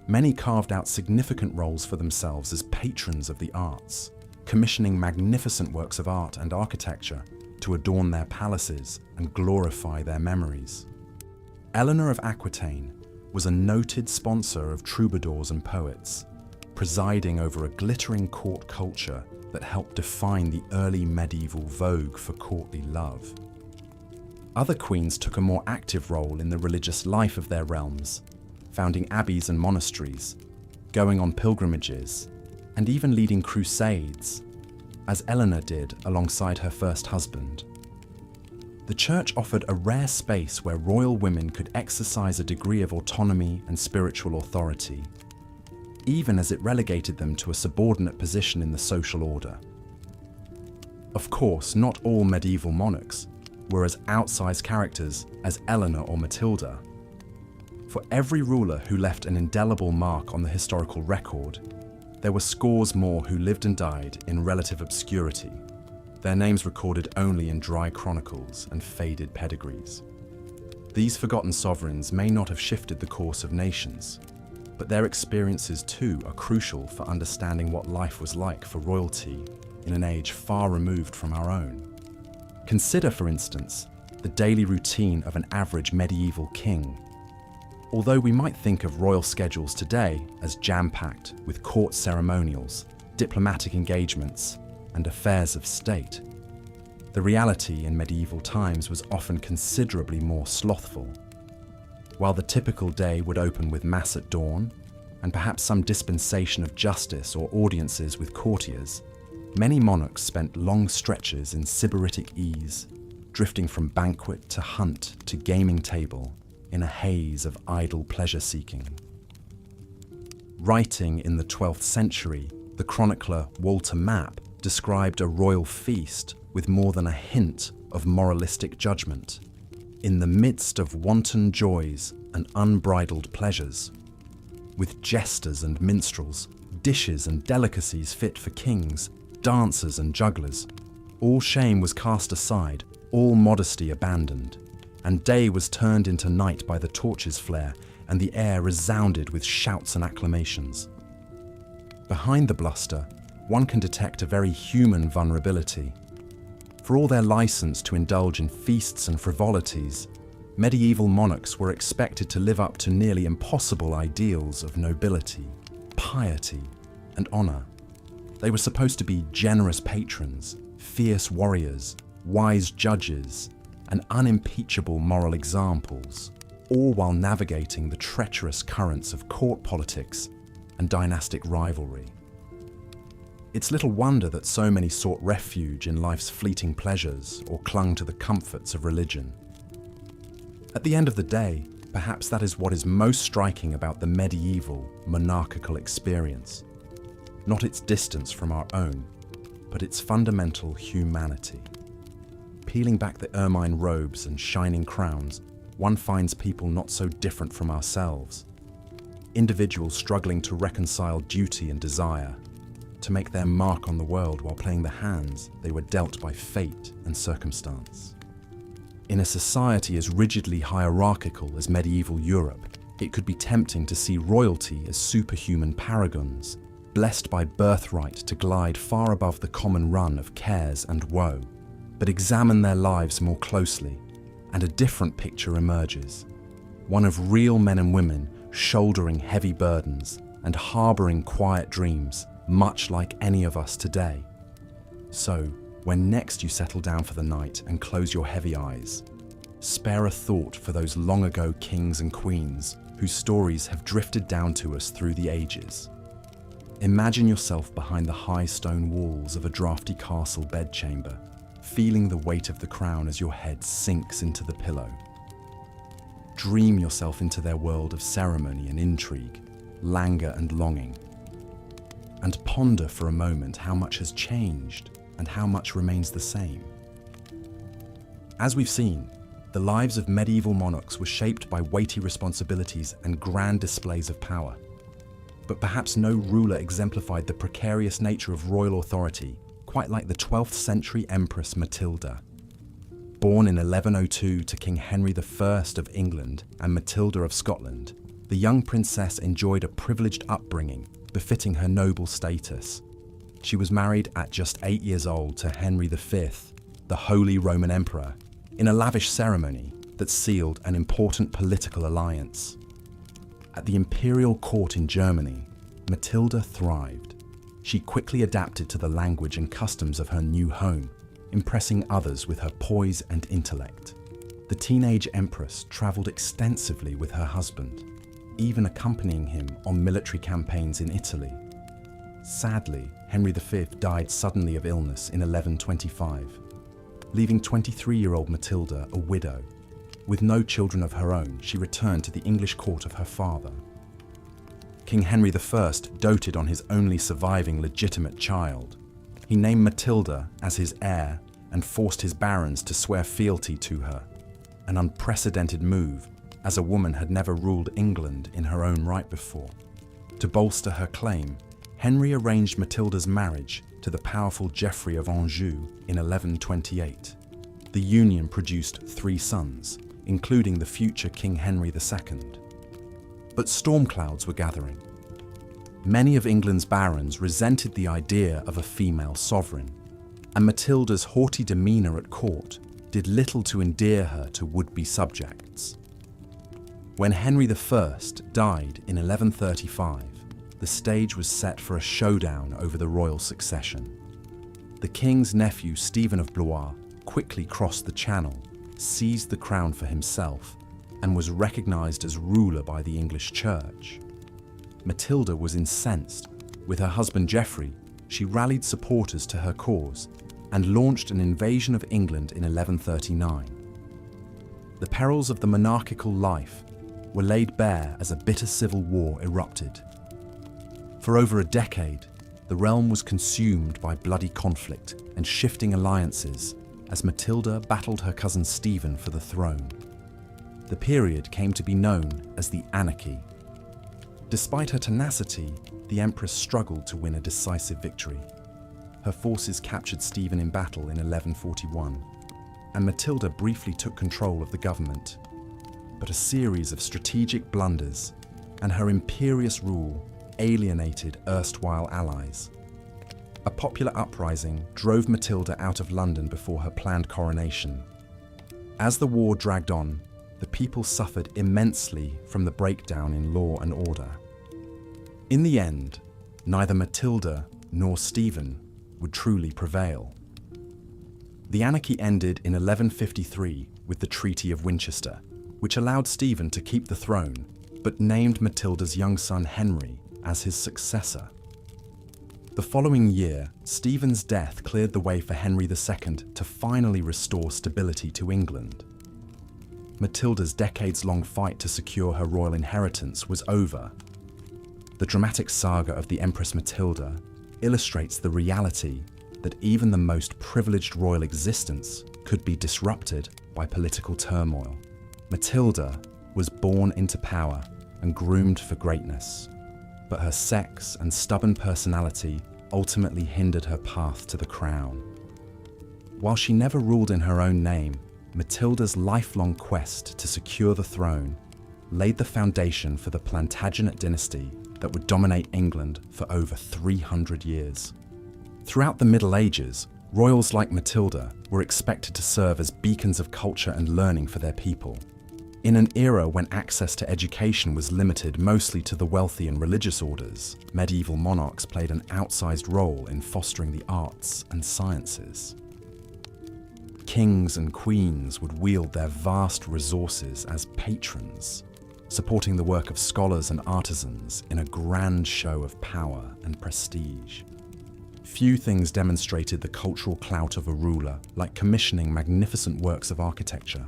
Many carved out significant roles for themselves as patrons of the arts, commissioning magnificent works of art and architecture to adorn their palaces and glorify their memories. Eleanor of Aquitaine was a noted sponsor of troubadours and poets, presiding over a glittering court culture that helped define the early medieval vogue for courtly love. Other queens took a more active role in the religious life of their realms, founding abbeys and monasteries, going on pilgrimages, and even leading crusades, as Eleanor did alongside her first husband. The church offered a rare space where royal women could exercise a degree of autonomy and spiritual authority, even as it relegated them to a subordinate position in the social order. Of course, not all medieval monarchs were as outsized characters as Eleanor or Matilda. For every ruler who left an indelible mark on the historical record, there were scores more who lived and died in relative obscurity, their names recorded only in dry chronicles and faded pedigrees. These forgotten sovereigns may not have shifted the course of nations, but their experiences too are crucial for understanding what life was like for royalty in an age far removed from our own. Consider, for instance, the daily routine of an average medieval king. Although we might think of royal schedules today as jam-packed with court ceremonials, diplomatic engagements, and affairs of state, the reality in medieval times was often considerably more slothful. While the typical day would open with mass at dawn, and perhaps some dispensation of justice or audiences with courtiers, Many monarchs spent long stretches in sybaritic ease, drifting from banquet to hunt to gaming table in a haze of idle pleasure-seeking. Writing in the 12th century, the chronicler Walter Map described a royal feast with more than a hint of moralistic judgment. In the midst of wanton joys and unbridled pleasures, with jesters and minstrels, dishes and delicacies fit for kings, dancers and jugglers, all shame was cast aside, all modesty abandoned, and day was turned into night by the torches' flare, and the air resounded with shouts and acclamations. Behind the bluster, one can detect a very human vulnerability. For all their license to indulge in feasts and frivolities, medieval monarchs were expected to live up to nearly impossible ideals of nobility, piety, and honor. They were supposed to be generous patrons, fierce warriors, wise judges, and unimpeachable moral examples, all while navigating the treacherous currents of court politics and dynastic rivalry. It's little wonder that so many sought refuge in life's fleeting pleasures or clung to the comforts of religion. At the end of the day, perhaps that is what is most striking about the medieval monarchical experience. Not its distance from our own, but its fundamental humanity. Peeling back the ermine robes and shining crowns, one finds people not so different from ourselves. Individuals struggling to reconcile duty and desire, to make their mark on the world while playing the hands they were dealt by fate and circumstance. In a society as rigidly hierarchical as medieval Europe, it could be tempting to see royalty as superhuman paragons, blessed by birthright to glide far above the common run of cares and woe. But examine their lives more closely, and a different picture emerges. One of real men and women shouldering heavy burdens and harboring quiet dreams, much like any of us today. So, when next you settle down for the night and close your heavy eyes, spare a thought for those long ago kings and queens whose stories have drifted down to us through the ages. Imagine yourself behind the high stone walls of a draughty castle bedchamber, feeling the weight of the crown as your head sinks into the pillow. Dream yourself into their world of ceremony and intrigue, languor and longing, and ponder for a moment how much has changed and how much remains the same. As we've seen, the lives of medieval monarchs were shaped by weighty responsibilities and grand displays of power. But perhaps no ruler exemplified the precarious nature of royal authority quite like the 12th century Empress Matilda. Born in 1102 to King Henry I of England and Matilda of Scotland, the young princess enjoyed a privileged upbringing befitting her noble status. She was married at just 8 years old to Henry V, the Holy Roman Emperor, in a lavish ceremony that sealed an important political alliance. At the imperial court in Germany, Matilda thrived. She quickly adapted to the language and customs of her new home, impressing others with her poise and intellect. The teenage empress traveled extensively with her husband, even accompanying him on military campaigns in Italy. Sadly, Henry V died suddenly of illness in 1125, leaving 23-year-old Matilda a widow. With no children of her own, she returned to the English court of her father. King Henry I doted on his only surviving legitimate child. He named Matilda as his heir and forced his barons to swear fealty to her, an unprecedented move, as a woman had never ruled England in her own right before. To bolster her claim, Henry arranged Matilda's marriage to the powerful Geoffrey of Anjou in 1128. The union produced 3 sons, including the future King Henry II. But storm clouds were gathering. Many of England's barons resented the idea of a female sovereign, and Matilda's haughty demeanour at court did little to endear her to would-be subjects. When Henry I died in 1135, the stage was set for a showdown over the royal succession. The king's nephew Stephen of Blois quickly crossed the Channel, seized the crown for himself, and was recognised as ruler by the English church. Matilda was incensed, with her husband Geoffrey she rallied supporters to her cause and launched an invasion of England in 1139. The perils of the monarchical life were laid bare as a bitter civil war erupted. For over a decade, the realm was consumed by bloody conflict and shifting alliances as Matilda battled her cousin Stephen for the throne. The period came to be known as the Anarchy. Despite her tenacity, the Empress struggled to win a decisive victory. Her forces captured Stephen in battle in 1141, and Matilda briefly took control of the government. But a series of strategic blunders and her imperious rule alienated erstwhile allies. A popular uprising drove Matilda out of London before her planned coronation. As the war dragged on, the people suffered immensely from the breakdown in law and order. In the end, neither Matilda nor Stephen would truly prevail. The anarchy ended in 1153 with the Treaty of Winchester, which allowed Stephen to keep the throne, but named Matilda's young son Henry as his successor. The following year, Stephen's death cleared the way for Henry II to finally restore stability to England. Matilda's decades-long fight to secure her royal inheritance was over. The dramatic saga of the Empress Matilda illustrates the reality that even the most privileged royal existence could be disrupted by political turmoil. Matilda was born into power and groomed for greatness, but her sex and stubborn personality ultimately hindered her path to the crown. While she never ruled in her own name, Matilda's lifelong quest to secure the throne laid the foundation for the Plantagenet dynasty that would dominate England for over 300 years. Throughout the Middle Ages, royals like Matilda were expected to serve as beacons of culture and learning for their people. In an era when access to education was limited mostly to the wealthy and religious orders, medieval monarchs played an outsized role in fostering the arts and sciences. Kings and queens would wield their vast resources as patrons, supporting the work of scholars and artisans in a grand show of power and prestige. Few things demonstrated the cultural clout of a ruler like commissioning magnificent works of architecture.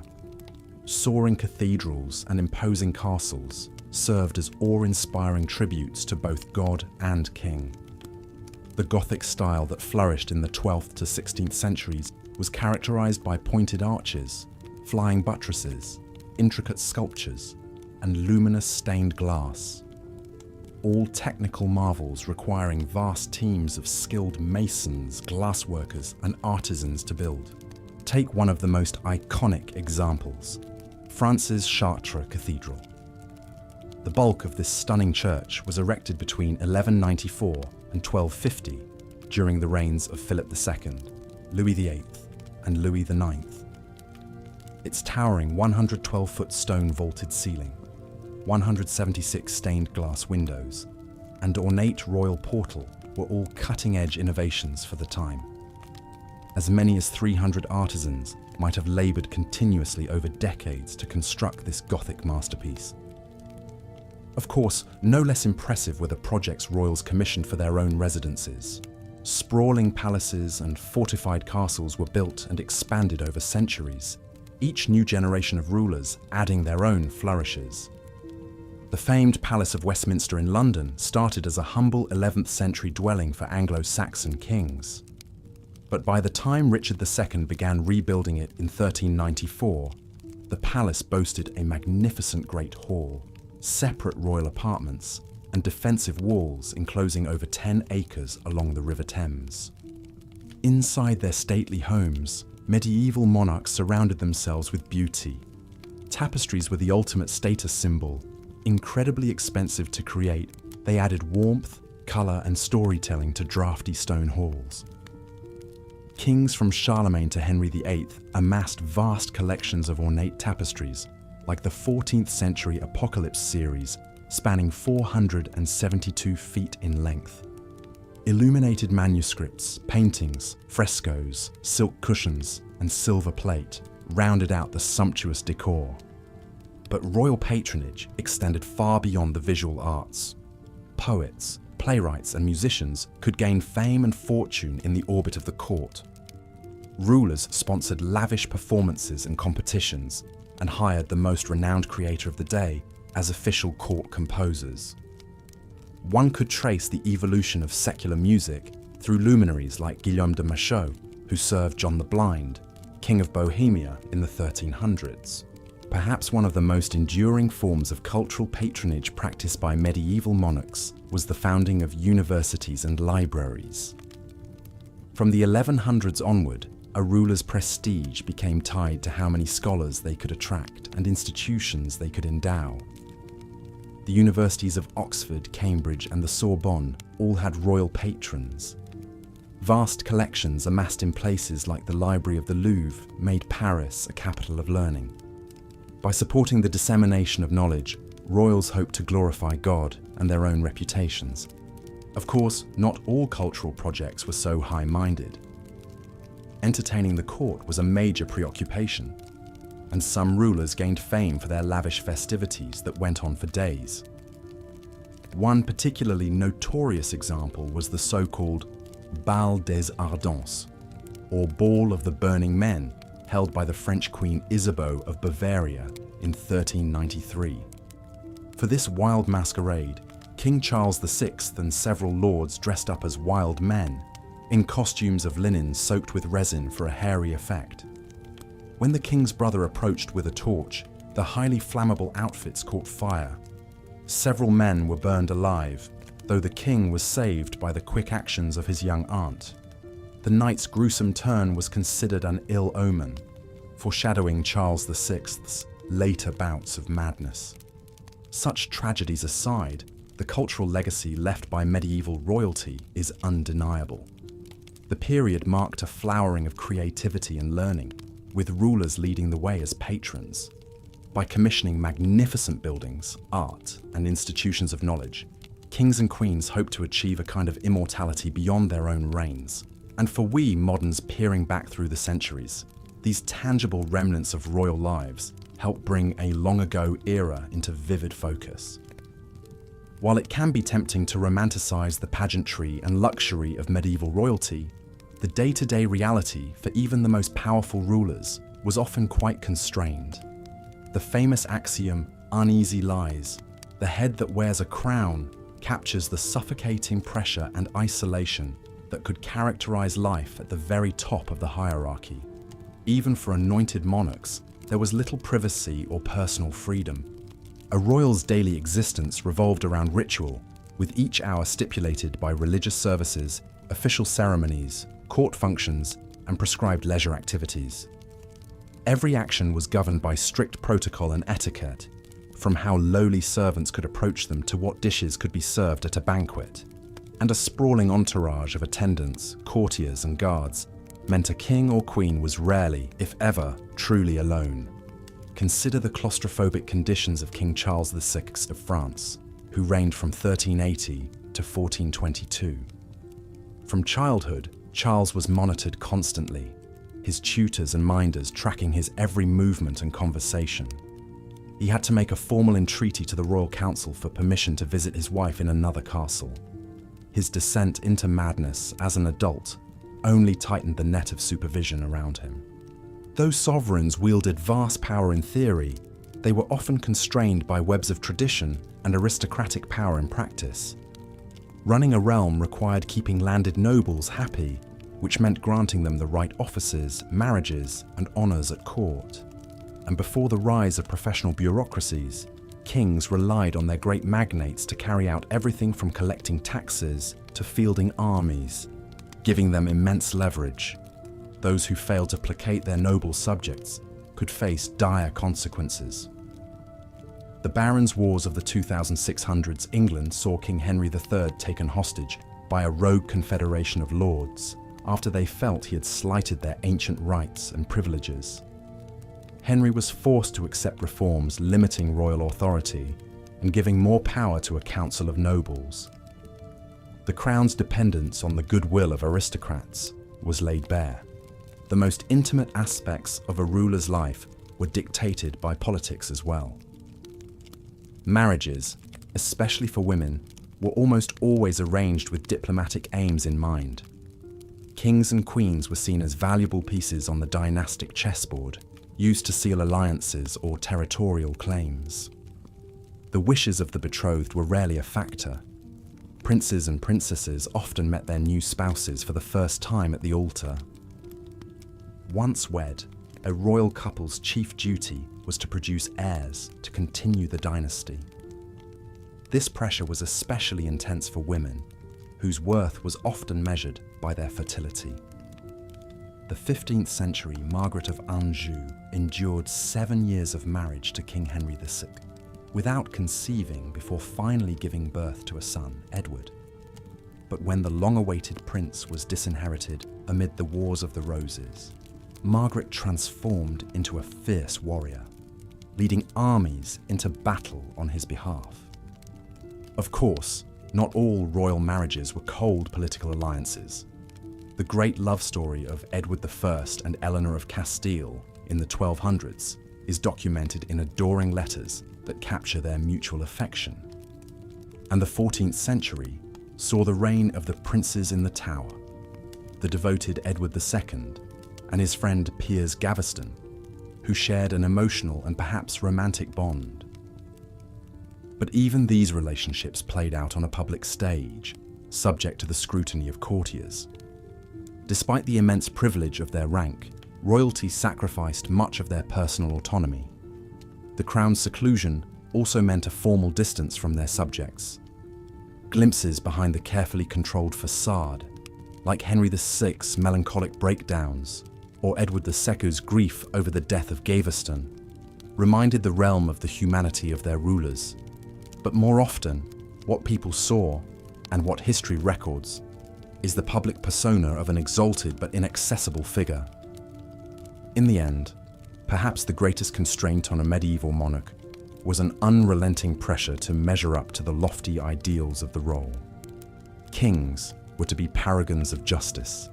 Soaring cathedrals and imposing castles served as awe-inspiring tributes to both God and king. The Gothic style that flourished in the 12th to 16th centuries was characterized by pointed arches, flying buttresses, intricate sculptures, and luminous stained glass. All technical marvels requiring vast teams of skilled masons, glassworkers, and artisans to build. Take one of the most iconic examples, France's Chartres Cathedral. The bulk of this stunning church was erected between 1194 and 1250 during the reigns of Philip II, Louis VIII, and Louis IX. Its towering 112-foot stone vaulted ceiling, 176 stained glass windows, and ornate royal portal were all cutting-edge innovations for the time. As many as 300 artisans might have labored continuously over decades to construct this Gothic masterpiece. Of course, no less impressive were the projects royals commissioned for their own residences. Sprawling palaces and fortified castles were built and expanded over centuries, each new generation of rulers adding their own flourishes. The famed Palace of Westminster in London started as a humble 11th century dwelling for Anglo-Saxon kings. But by the time Richard II began rebuilding it in 1394, the palace boasted a magnificent great hall, separate royal apartments, and defensive walls enclosing over 10 acres along the River Thames. Inside their stately homes, medieval monarchs surrounded themselves with beauty. Tapestries were the ultimate status symbol. Incredibly expensive to create, they added warmth, colour, and storytelling to drafty stone halls. Kings from Charlemagne to Henry VIII amassed vast collections of ornate tapestries, like the 14th century Apocalypse series, spanning 472 feet in length. Illuminated manuscripts, paintings, frescoes, silk cushions, and silver plate rounded out the sumptuous decor. But royal patronage extended far beyond the visual arts. Poets, playwrights and musicians could gain fame and fortune in the orbit of the court. Rulers sponsored lavish performances and competitions and hired the most renowned creator of the day as official court composers. One could trace the evolution of secular music through luminaries like Guillaume de Machaut, who served John the Blind, King of Bohemia in the 1300s. Perhaps one of the most enduring forms of cultural patronage practiced by medieval monarchs was the founding of universities and libraries. From the 1100s onward, a ruler's prestige became tied to how many scholars they could attract and institutions they could endow. The universities of Oxford, Cambridge, and the Sorbonne all had royal patrons. Vast collections amassed in places like the Library of the Louvre made Paris a capital of learning. By supporting the dissemination of knowledge, royals hoped to glorify God and their own reputations. Of course, not all cultural projects were so high-minded. Entertaining the court was a major preoccupation, and some rulers gained fame for their lavish festivities that went on for days. One particularly notorious example was the so-called Bal des Ardents, or Ball of the Burning Men, held by the French Queen Isabeau of Bavaria in 1393. For this wild masquerade, King Charles VI and several lords dressed up as wild men, in costumes of linen soaked with resin for a hairy effect. When the king's brother approached with a torch, the highly flammable outfits caught fire. Several men were burned alive, though the king was saved by the quick actions of his young aunt. The night's gruesome turn was considered an ill omen, foreshadowing Charles VI's later bouts of madness. Such tragedies aside, the cultural legacy left by medieval royalty is undeniable. The period marked a flowering of creativity and learning, with rulers leading the way as patrons. By commissioning magnificent buildings, art, and institutions of knowledge, kings and queens hoped to achieve a kind of immortality beyond their own reigns. And for we moderns peering back through the centuries, these tangible remnants of royal lives help bring a long-ago era into vivid focus. While it can be tempting to romanticize the pageantry and luxury of medieval royalty, the day-to-day reality for even the most powerful rulers was often quite constrained. The famous axiom, uneasy lies, the head that wears a crown, captures the suffocating pressure and isolation that could characterize life at the very top of the hierarchy. Even for anointed monarchs, there was little privacy or personal freedom. A royal's daily existence revolved around ritual, with each hour stipulated by religious services, official ceremonies, court functions, and prescribed leisure activities. Every action was governed by strict protocol and etiquette, from how lowly servants could approach them to what dishes could be served at a banquet. And a sprawling entourage of attendants, courtiers, and guards meant a king or queen was rarely, if ever, truly alone. Consider the claustrophobic conditions of King Charles VI of France, who reigned from 1380 to 1422. From childhood, Charles was monitored constantly, his tutors and minders tracking his every movement and conversation. He had to make a formal entreaty to the royal council for permission to visit his wife in another castle. His descent into madness as an adult only tightened the net of supervision around him. Though sovereigns wielded vast power in theory, they were often constrained by webs of tradition and aristocratic power in practice. Running a realm required keeping landed nobles happy, which meant granting them the right offices, marriages, and honours at court. And before the rise of professional bureaucracies, kings relied on their great magnates to carry out everything from collecting taxes to fielding armies, giving them immense leverage. Those who failed to placate their noble subjects could face dire consequences. The Barons' Wars of the 2600s England saw King Henry III taken hostage by a rogue confederation of lords after they felt he had slighted their ancient rights and privileges. Henry was forced to accept reforms limiting royal authority and giving more power to a council of nobles. The crown's dependence on the goodwill of aristocrats was laid bare. The most intimate aspects of a ruler's life were dictated by politics as well. Marriages, especially for women, were almost always arranged with diplomatic aims in mind. Kings and queens were seen as valuable pieces on the dynastic chessboard, used to seal alliances or territorial claims. The wishes of the betrothed were rarely a factor. Princes and princesses often met their new spouses for the first time at the altar. Once wed, a royal couple's chief duty was to produce heirs to continue the dynasty. This pressure was especially intense for women, whose worth was often measured by their fertility. The 15th century Margaret of Anjou endured 7 years of marriage to King Henry VI, without conceiving before finally giving birth to a son, Edward. But when the long-awaited prince was disinherited amid the Wars of the Roses, Margaret transformed into a fierce warrior, leading armies into battle on his behalf. Of course, not all royal marriages were cold political alliances. The great love story of Edward I and Eleanor of Castile in the 1200s is documented in adoring letters that capture their mutual affection. And the 14th century saw the reign of the princes in the Tower, the devoted Edward II and his friend Piers Gaveston, who shared an emotional and perhaps romantic bond. But even these relationships played out on a public stage, subject to the scrutiny of courtiers. Despite the immense privilege of their rank, royalty sacrificed much of their personal autonomy. The crown's seclusion also meant a formal distance from their subjects. Glimpses behind the carefully controlled facade, like Henry VI's melancholic breakdowns or Edward II's grief over the death of Gaveston, reminded the realm of the humanity of their rulers. But more often, what people saw, and what history records, is the public persona of an exalted but inaccessible figure. In the end, perhaps the greatest constraint on a medieval monarch was an unrelenting pressure to measure up to the lofty ideals of the role. Kings were to be paragons of justice,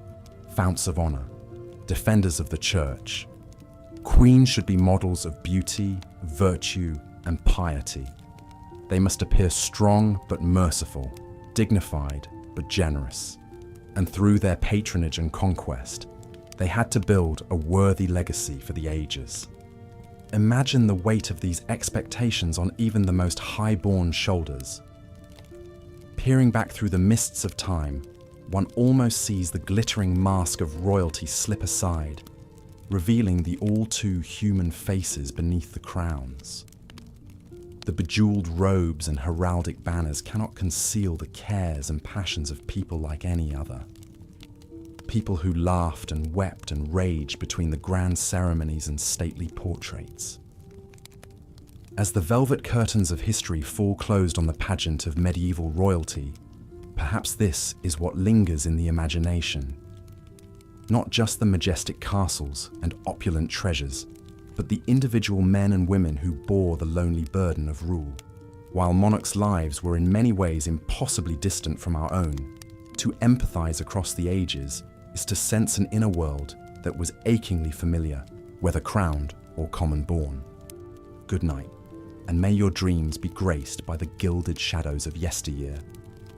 founts of honor, defenders of the church. Queens should be models of beauty, virtue, and piety. They must appear strong but merciful, dignified but generous. And through their patronage and conquest, they had to build a worthy legacy for the ages. Imagine the weight of these expectations on even the most high-born shoulders. Peering back through the mists of time, one almost sees the glittering mask of royalty slip aside, revealing the all-too-human faces beneath the crowns. The bejeweled robes and heraldic banners cannot conceal the cares and passions of people like any other. People who laughed and wept and raged between the grand ceremonies and stately portraits. As the velvet curtains of history fall closed on the pageant of medieval royalty, perhaps this is what lingers in the imagination. Not just the majestic castles and opulent treasures, but the individual men and women who bore the lonely burden of rule. While monarchs' lives were in many ways impossibly distant from our own, to empathize across the ages is to sense an inner world that was achingly familiar, whether crowned or common-born. Good night, and may your dreams be graced by the gilded shadows of yesteryear,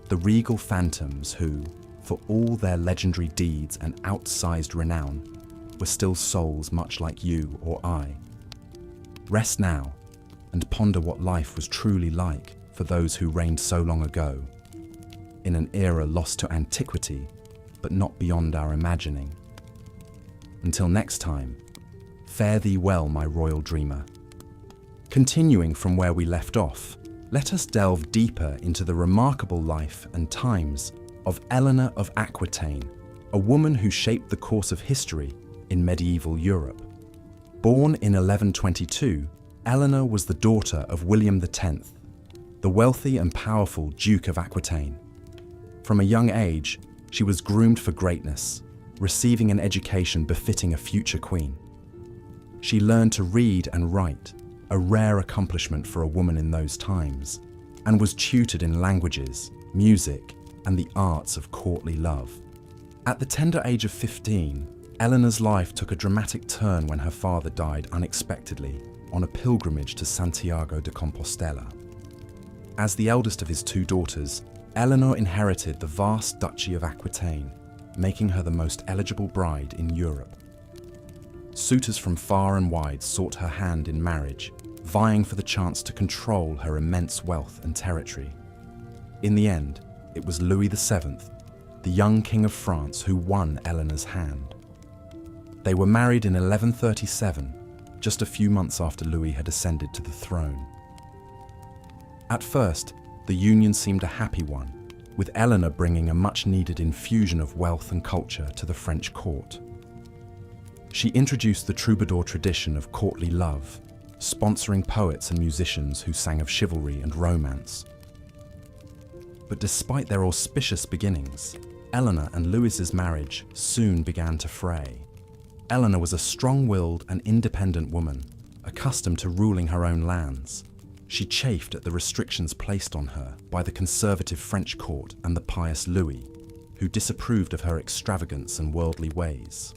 the regal phantoms who, for all their legendary deeds and outsized renown, were still souls much like you or I. Rest now and ponder what life was truly like for those who reigned so long ago, in an era lost to antiquity, but not beyond our imagining. Until next time, fare thee well, my royal dreamer. Continuing from where we left off, let us delve deeper into the remarkable life and times of Eleanor of Aquitaine, a woman who shaped the course of history in medieval Europe. Born in 1122, Eleanor was the daughter of William X, the wealthy and powerful Duke of Aquitaine. From a young age, she was groomed for greatness, receiving an education befitting a future queen. She learned to read and write, a rare accomplishment for a woman in those times, and was tutored in languages, music, and the arts of courtly love. At the tender age of 15, Eleanor's life took a dramatic turn when her father died unexpectedly on a pilgrimage to Santiago de Compostela. As the eldest of his two daughters, Eleanor inherited the vast Duchy of Aquitaine, making her the most eligible bride in Europe. Suitors from far and wide sought her hand in marriage, vying for the chance to control her immense wealth and territory. In the end, it was Louis VII, the young King of France, who won Eleanor's hand. They were married in 1137, just a few months after Louis had ascended to the throne. At first, the union seemed a happy one, with Eleanor bringing a much-needed infusion of wealth and culture to the French court. She introduced the troubadour tradition of courtly love, sponsoring poets and musicians who sang of chivalry and romance. But despite their auspicious beginnings, Eleanor and Louis's marriage soon began to fray. Eleanor was a strong-willed and independent woman, accustomed to ruling her own lands. She chafed at the restrictions placed on her by the conservative French court and the pious Louis, who disapproved of her extravagance and worldly ways.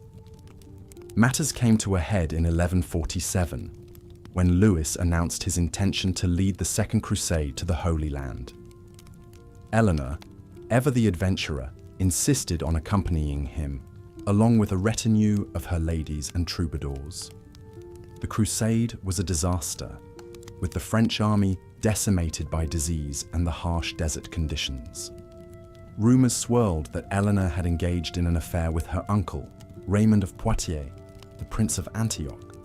Matters came to a head in 1147, when Louis announced his intention to lead the Second Crusade to the Holy Land. Eleanor, ever the adventurer, insisted on accompanying him, along with a retinue of her ladies and troubadours. The crusade was a disaster, with the French army decimated by disease and the harsh desert conditions. Rumors swirled that Eleanor had engaged in an affair with her uncle, Raymond of Poitiers, the Prince of Antioch,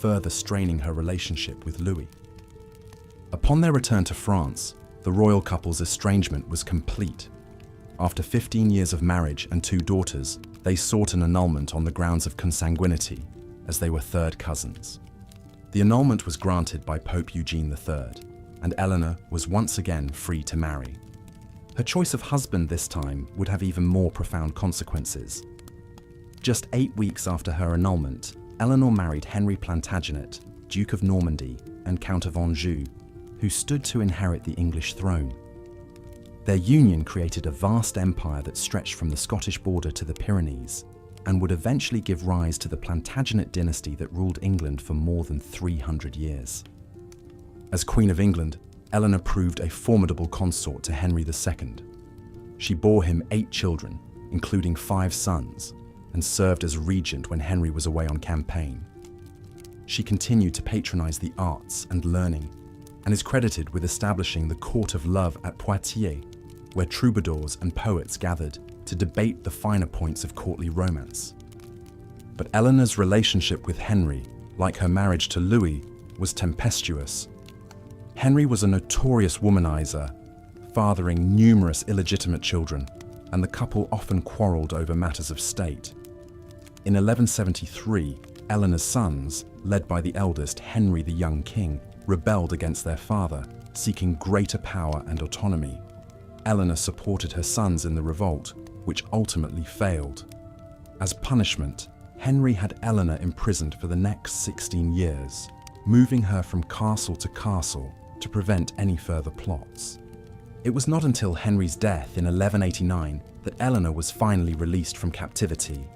further straining her relationship with Louis. Upon their return to France, the royal couple's estrangement was complete. After 15 years of marriage and 2 daughters, they sought an annulment on the grounds of consanguinity, as they were third cousins. The annulment was granted by Pope Eugene III, and Eleanor was once again free to marry. Her choice of husband this time would have even more profound consequences. Just 8 weeks after her annulment, Eleanor married Henry Plantagenet, Duke of Normandy and Count of Anjou, who stood to inherit the English throne. Their union created a vast empire that stretched from the Scottish border to the Pyrenees, and would eventually give rise to the Plantagenet dynasty that ruled England for more than 300 years. As Queen of England, Eleanor proved a formidable consort to Henry II. She bore him 8 children, including 5 sons, and served as regent when Henry was away on campaign. She continued to patronize the arts and learning, and is credited with establishing the Court of Love at Poitiers, where troubadours and poets gathered to debate the finer points of courtly romance. But Eleanor's relationship with Henry, like her marriage to Louis, was tempestuous. Henry was a notorious womanizer, fathering numerous illegitimate children, and the couple often quarreled over matters of state. In 1173, Eleanor's sons, led by the eldest Henry the Young King, rebelled against their father, seeking greater power and autonomy. Eleanor supported her sons in the revolt, which ultimately failed. As punishment, Henry had Eleanor imprisoned for the next 16 years, moving her from castle to castle to prevent any further plots. It was not until Henry's death in 1189 that Eleanor was finally released from captivity.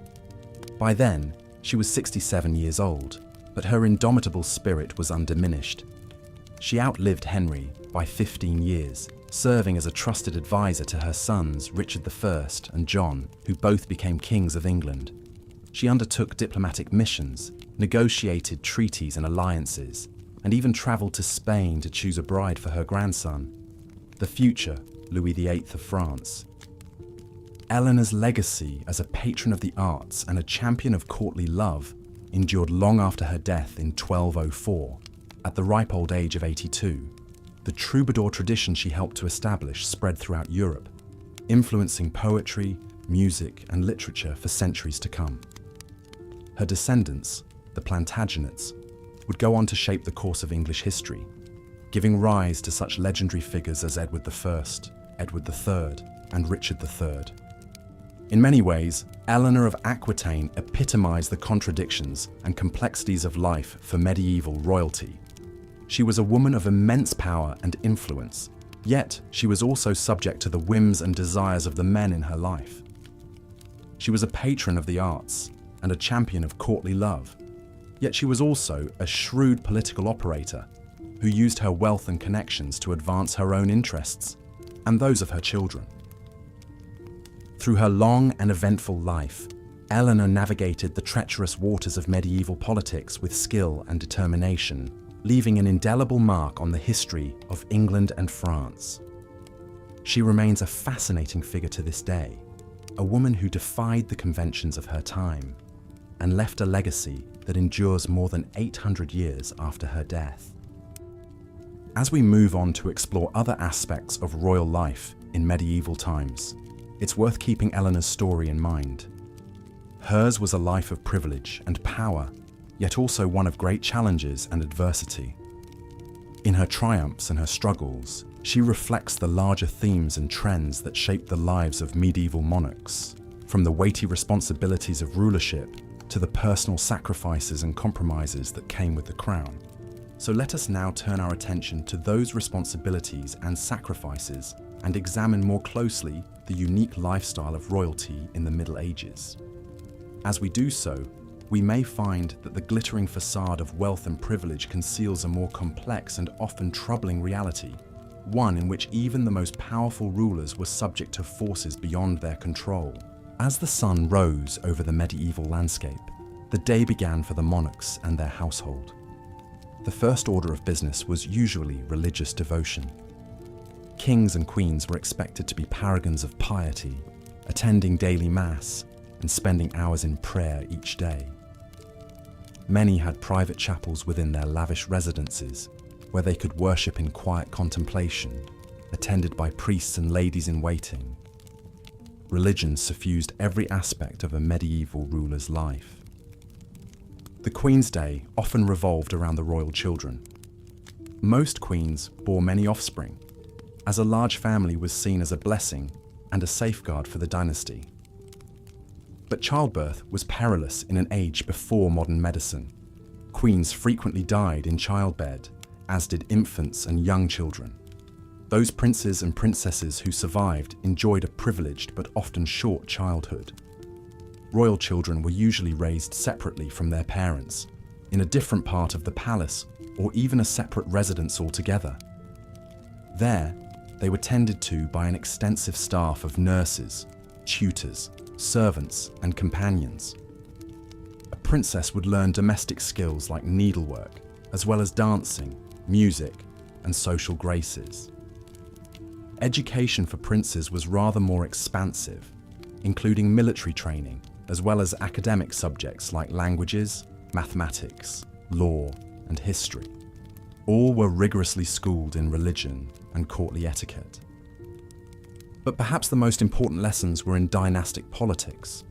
By then, she was 67 years old, but her indomitable spirit was undiminished. She outlived Henry by 15 years, serving as a trusted advisor to her sons Richard I and John, who both became kings of England. She undertook diplomatic missions, negotiated treaties and alliances, and even traveled to Spain to choose a bride for her grandson, the future Louis VIII of France. Eleanor's legacy as a patron of the arts and a champion of courtly love endured long after her death in 1204, at the ripe old age of 82. The troubadour tradition she helped to establish spread throughout Europe, influencing poetry, music, and literature for centuries to come. Her descendants, the Plantagenets, would go on to shape the course of English history, giving rise to such legendary figures as Edward I, Edward III, and Richard III. In many ways, Eleanor of Aquitaine epitomized the contradictions and complexities of life for medieval royalty. She was a woman of immense power and influence, yet she was also subject to the whims and desires of the men in her life. She was a patron of the arts and a champion of courtly love, yet she was also a shrewd political operator who used her wealth and connections to advance her own interests. and those of her children. Through her long and eventful life, Eleanor navigated the treacherous waters of medieval politics with skill and determination, leaving an indelible mark on the history of England and France. She remains a fascinating figure to this day, a woman who defied the conventions of her time and left a legacy that endures more than 800 years after her death. As we move on to explore other aspects of royal life in medieval times, it's worth keeping Eleanor's story in mind. Hers was a life of privilege and power, yet also one of great challenges and adversity. In her triumphs and her struggles, she reflects the larger themes and trends that shaped the lives of medieval monarchs, from the weighty responsibilities of rulership to the personal sacrifices and compromises that came with the crown. So let us now turn our attention to those responsibilities and sacrifices and examine more closely the unique lifestyle of royalty in the Middle Ages. As we do so, we may find that the glittering facade of wealth and privilege conceals a more complex and often troubling reality, one in which even the most powerful rulers were subject to forces beyond their control. As the sun rose over the medieval landscape, the day began for the monarchs and their household. The first order of business was usually religious devotion. Kings and queens were expected to be paragons of piety, attending daily mass and spending hours in prayer each day. Many had private chapels within their lavish residences, where they could worship in quiet contemplation, attended by priests and ladies in waiting. Religion suffused every aspect of a medieval ruler's life. The Queen's Day often revolved around the royal children. Most queens bore many offspring, as a large family was seen as a blessing and a safeguard for the dynasty. But childbirth was perilous in an age before modern medicine. Queens frequently died in childbed, as did infants and young children. Those princes and princesses who survived enjoyed a privileged but often short childhood. Royal children were usually raised separately from their parents, in a different part of the palace or even a separate residence altogether. There, they were tended to by an extensive staff of nurses, tutors, servants, and companions. A princess would learn domestic skills like needlework, as well as dancing, music, and social graces. Education for princes was rather more expansive, including military training, as well as academic subjects like languages, mathematics, law, and history. All were rigorously schooled in religion and courtly etiquette. But perhaps the most important lessons were in dynastic politics.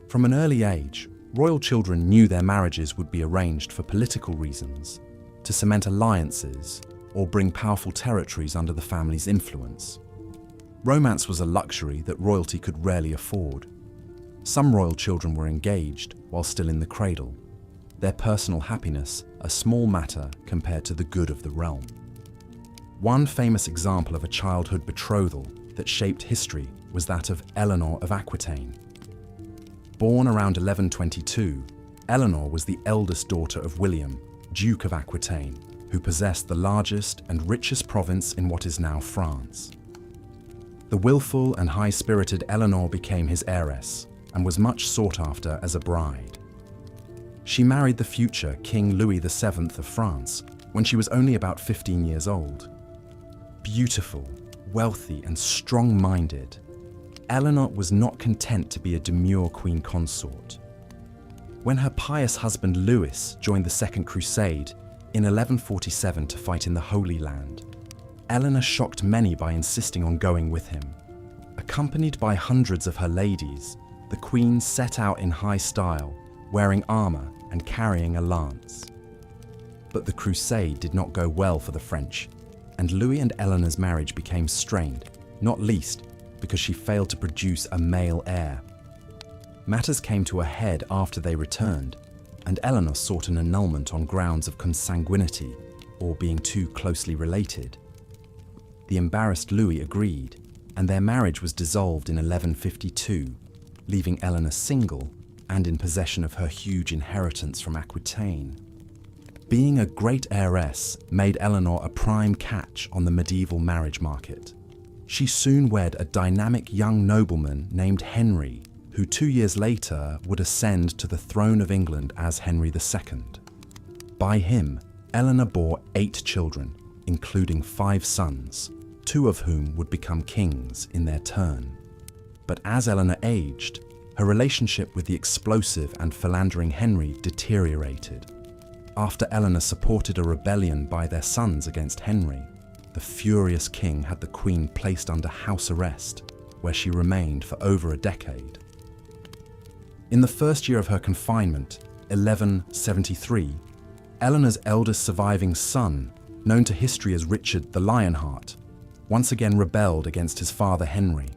From an early age, royal children knew their marriages would be arranged for political reasons, to cement alliances or bring powerful territories under the family's influence. Romance was a luxury that royalty could rarely afford. Some royal children were engaged while still in the cradle, their personal happiness a small matter compared to the good of the realm. One famous example of a childhood betrothal that shaped history was that of Eleanor of Aquitaine. Born around 1122, Eleanor was the eldest daughter of William, Duke of Aquitaine, who possessed the largest and richest province in what is now France. The willful and high-spirited Eleanor became his heiress and was much sought after as a bride. She married the future King Louis VII of France when she was only about 15 years old. Beautiful, wealthy, and strong-minded, Eleanor was not content to be a demure queen consort. When her pious husband Louis joined the Second Crusade in 1147 to fight in the Holy Land, Eleanor shocked many by insisting on going with him. Accompanied by hundreds of her ladies, the queen set out in high style, wearing armor and carrying a lance. But the crusade did not go well for the French, and Louis and Eleanor's marriage became strained, not least because she failed to produce a male heir. Matters came to a head after they returned, and Eleanor sought an annulment on grounds of consanguinity, or being too closely related. The embarrassed Louis agreed, and their marriage was dissolved in 1152, leaving Eleanor single and in possession of her huge inheritance from Aquitaine. Being a great heiress made Eleanor a prime catch on the medieval marriage market. She soon wed a dynamic young nobleman named Henry, who 2 years later would ascend to the throne of England as Henry II. By him, Eleanor bore 8 children, including 5 sons, 2 of whom would become kings in their turn. But as Eleanor aged, her relationship with the explosive and philandering Henry deteriorated. After Eleanor supported a rebellion by their sons against Henry, the furious king had the Queen placed under house arrest, where she remained for over a decade. In the first year of her confinement, 1173, Eleanor's eldest surviving son, known to history as Richard the Lionheart, once again rebelled against his father Henry.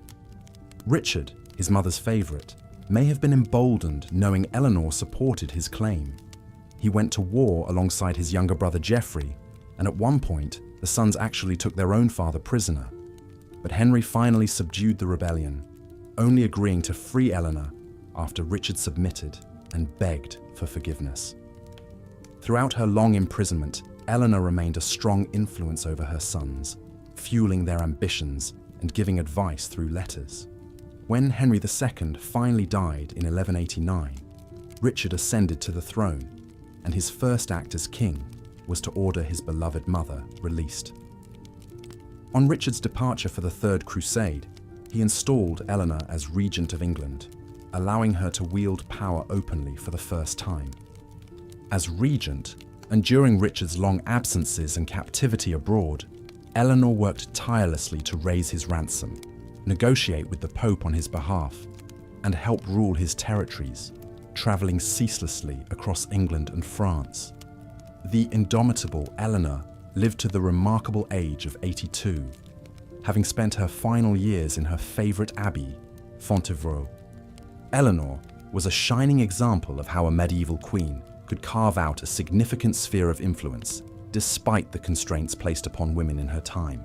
Richard, his mother's favourite, may have been emboldened knowing Eleanor supported his claim. He went to war alongside his younger brother Geoffrey, and at one point, the sons actually took their own father prisoner. But Henry finally subdued the rebellion, only agreeing to free Eleanor after Richard submitted and begged for forgiveness. Throughout her long imprisonment, Eleanor remained a strong influence over her sons, fueling their ambitions and giving advice through letters. When Henry II finally died in 1189, Richard ascended to the throne, and his first act as king was to order his beloved mother released. On Richard's departure for the Third Crusade, he installed Eleanor as Regent of England, allowing her to wield power openly for the first time. As regent, and during Richard's long absences and captivity abroad, Eleanor worked tirelessly to raise his ransom, negotiate with the Pope on his behalf, and help rule his territories, travelling ceaselessly across England and France. The indomitable Eleanor lived to the remarkable age of 82, having spent her final years in her favourite abbey, Fontevraud. Eleanor was a shining example of how a medieval queen could carve out a significant sphere of influence despite the constraints placed upon women in her time.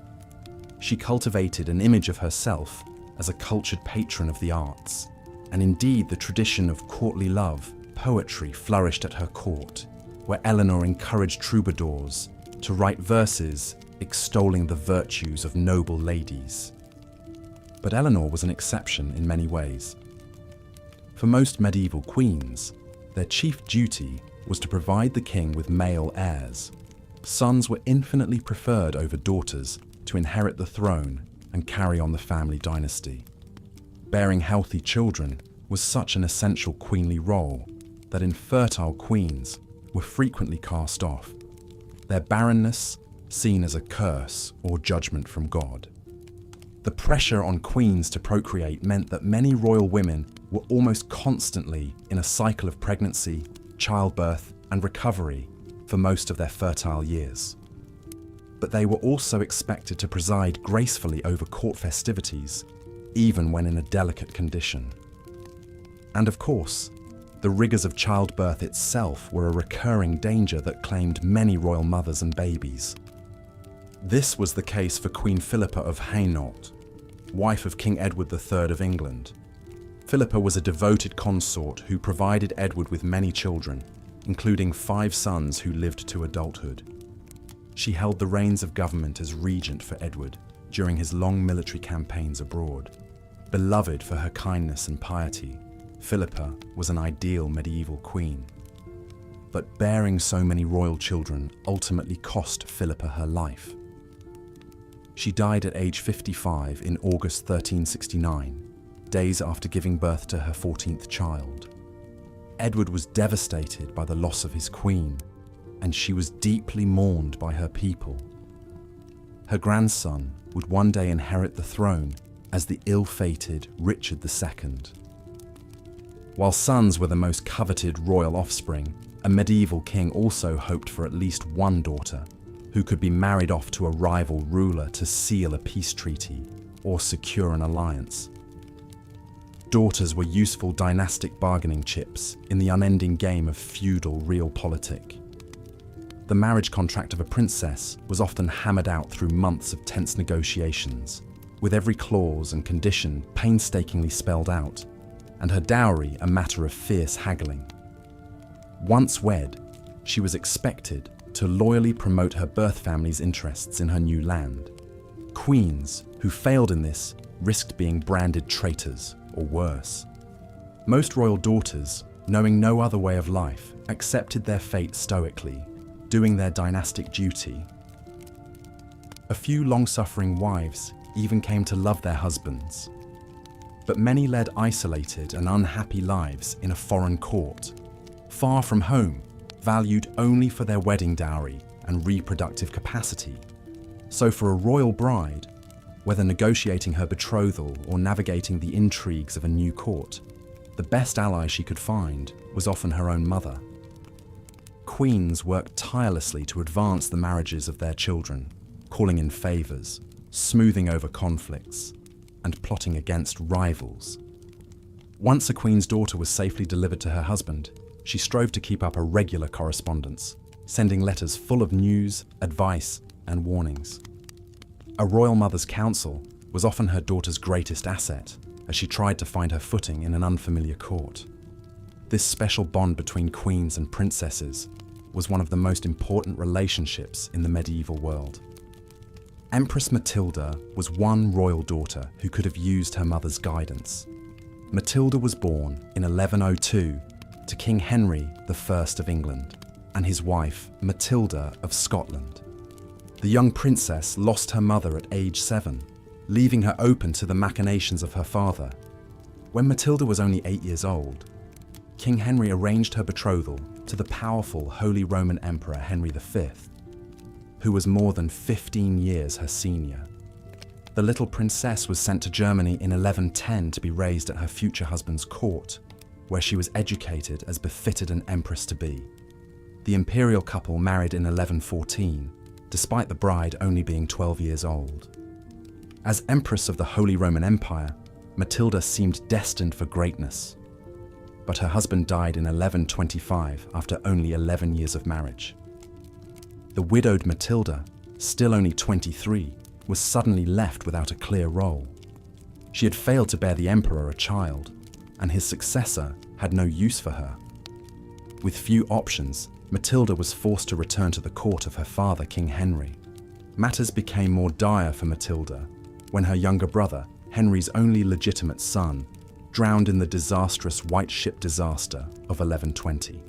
She cultivated an image of herself as a cultured patron of the arts, and indeed the tradition of courtly love, poetry flourished at her court, where Eleanor encouraged troubadours to write verses extolling the virtues of noble ladies. But Eleanor was an exception in many ways. For most medieval queens, their chief duty was to provide the king with male heirs. Sons were infinitely preferred over daughters to inherit the throne and carry on the family dynasty. Bearing healthy children was such an essential queenly role that infertile queens were frequently cast off, their barrenness seen as a curse or judgment from God. The pressure on queens to procreate meant that many royal women were almost constantly in a cycle of pregnancy, childbirth, and recovery for most of their fertile years. But they were also expected to preside gracefully over court festivities, even when in a delicate condition. And of course, the rigours of childbirth itself were a recurring danger that claimed many royal mothers and babies. This was the case for Queen Philippa of Hainault, wife of King Edward III of England. Philippa was a devoted consort who provided Edward with many children, including 5 sons who lived to adulthood. She held the reins of government as regent for Edward during his long military campaigns abroad. Beloved for her kindness and piety, Philippa was an ideal medieval queen. But bearing so many royal children ultimately cost Philippa her life. She died at age 55 in August 1369, days after giving birth to her 14th child. Edward was devastated by the loss of his queen, and she was deeply mourned by her people. Her grandson would one day inherit the throne as the ill-fated Richard II. While sons were the most coveted royal offspring, a medieval king also hoped for at least one daughter, who could be married off to a rival ruler to seal a peace treaty or secure an alliance. Daughters were useful dynastic bargaining chips in the unending game of feudal realpolitik. The marriage contract of a princess was often hammered out through months of tense negotiations, with every clause and condition painstakingly spelled out, and her dowry a matter of fierce haggling. Once wed, she was expected to loyally promote her birth family's interests in her new land. Queens who failed in this risked being branded traitors or worse. Most royal daughters, knowing no other way of life, accepted their fate stoically, doing their dynastic duty. A few long-suffering wives even came to love their husbands. But many led isolated and unhappy lives in a foreign court, far from home, valued only for their wedding dowry and reproductive capacity. So for a royal bride, whether negotiating her betrothal or navigating the intrigues of a new court, the best ally she could find was often her own mother. Queens worked tirelessly to advance the marriages of their children, calling in favours, smoothing over conflicts, and plotting against rivals. Once a queen's daughter was safely delivered to her husband, she strove to keep up a regular correspondence, sending letters full of news, advice, and warnings. A royal mother's counsel was often her daughter's greatest asset, as she tried to find her footing in an unfamiliar court. This special bond between queens and princesses was one of the most important relationships in the medieval world. Empress Matilda was one royal daughter who could have used her mother's guidance. Matilda was born in 1102 to King Henry I of England and his wife Matilda of Scotland. The young princess lost her mother at age 7, leaving her open to the machinations of her father. When Matilda was only 8 years old, King Henry arranged her betrothal to the powerful Holy Roman Emperor Henry V, who was more than 15 years her senior. The little princess was sent to Germany in 1110 to be raised at her future husband's court, where she was educated as befitted an empress to be. The imperial couple married in 1114, despite the bride only being 12 years old. As Empress of the Holy Roman Empire, Matilda seemed destined for greatness. But her husband died in 1125 after only 11 years of marriage. The widowed Matilda, still only 23, was suddenly left without a clear role. She had failed to bear the emperor a child, and his successor had no use for her. With few options, Matilda was forced to return to the court of her father, King Henry. Matters became more dire for Matilda when her younger brother, Henry's only legitimate son, drowned in the disastrous White Ship disaster of 1120.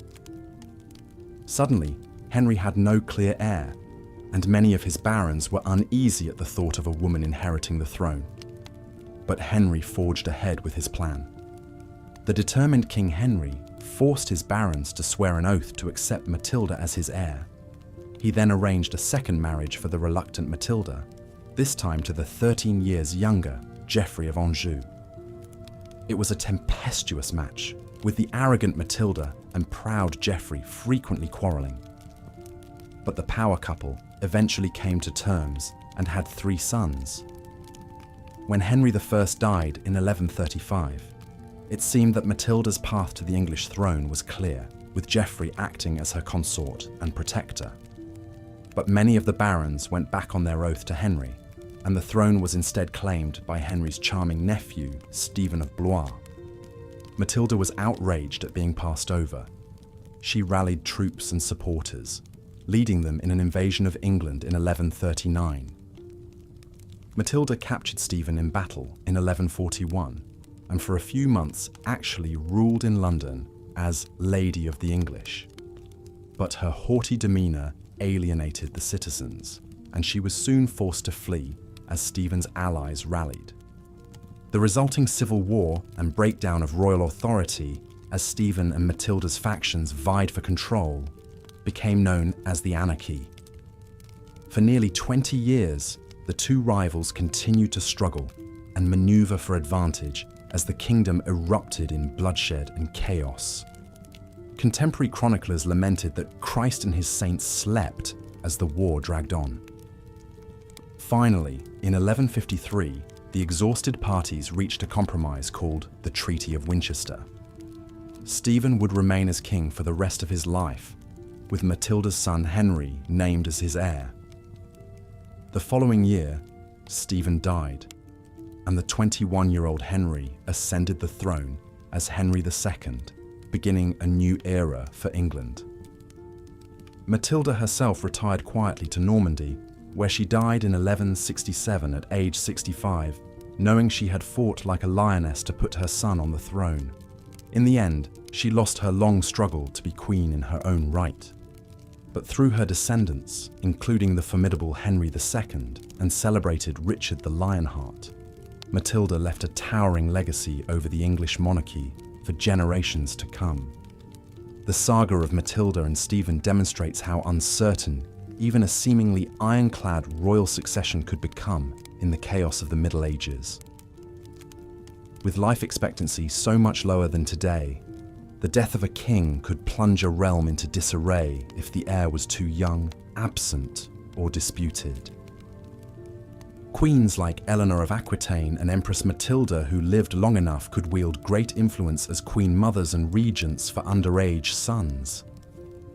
Suddenly, Henry had no clear heir, and many of his barons were uneasy at the thought of a woman inheriting the throne. But Henry forged ahead with his plan. The determined King Henry forced his barons to swear an oath to accept Matilda as his heir. He then arranged a second marriage for the reluctant Matilda, this time to the 13 years younger Geoffrey of Anjou. It was a tempestuous match, with the arrogant Matilda and proud Geoffrey frequently quarrelling. But the power couple eventually came to terms and had 3 sons. When Henry I died in 1135, it seemed that Matilda's path to the English throne was clear, with Geoffrey acting as her consort and protector. But many of the barons went back on their oath to Henry, and the throne was instead claimed by Henry's charming nephew, Stephen of Blois. Matilda was outraged at being passed over. She rallied troops and supporters, leading them in an invasion of England in 1139. Matilda captured Stephen in battle in 1141, and for a few months actually ruled in London as Lady of the English. But her haughty demeanour alienated the citizens, and she was soon forced to flee as Stephen's allies rallied. The resulting civil war and breakdown of royal authority as Stephen and Matilda's factions vied for control became known as the Anarchy. For nearly 20 years, the two rivals continued to struggle and maneuver for advantage as the kingdom erupted in bloodshed and chaos. Contemporary chroniclers lamented that Christ and his saints slept as the war dragged on. Finally, in 1153, the exhausted parties reached a compromise called the Treaty of Winchester. Stephen would remain as king for the rest of his life, with Matilda's son Henry named as his heir. The following year, Stephen died, and the 21-year-old Henry ascended the throne as Henry II, beginning a new era for England. Matilda herself retired quietly to Normandy, where she died in 1167 at age 65, knowing she had fought like a lioness to put her son on the throne. In the end, she lost her long struggle to be queen in her own right. But through her descendants, including the formidable Henry II and celebrated Richard the Lionheart, Matilda left a towering legacy over the English monarchy for generations to come. The saga of Matilda and Stephen demonstrates how uncertain even a seemingly ironclad royal succession could become in the chaos of the Middle Ages. With life expectancy so much lower than today, the death of a king could plunge a realm into disarray if the heir was too young, absent, or disputed. Queens like Eleanor of Aquitaine and Empress Matilda, who lived long enough, could wield great influence as queen mothers and regents for underage sons.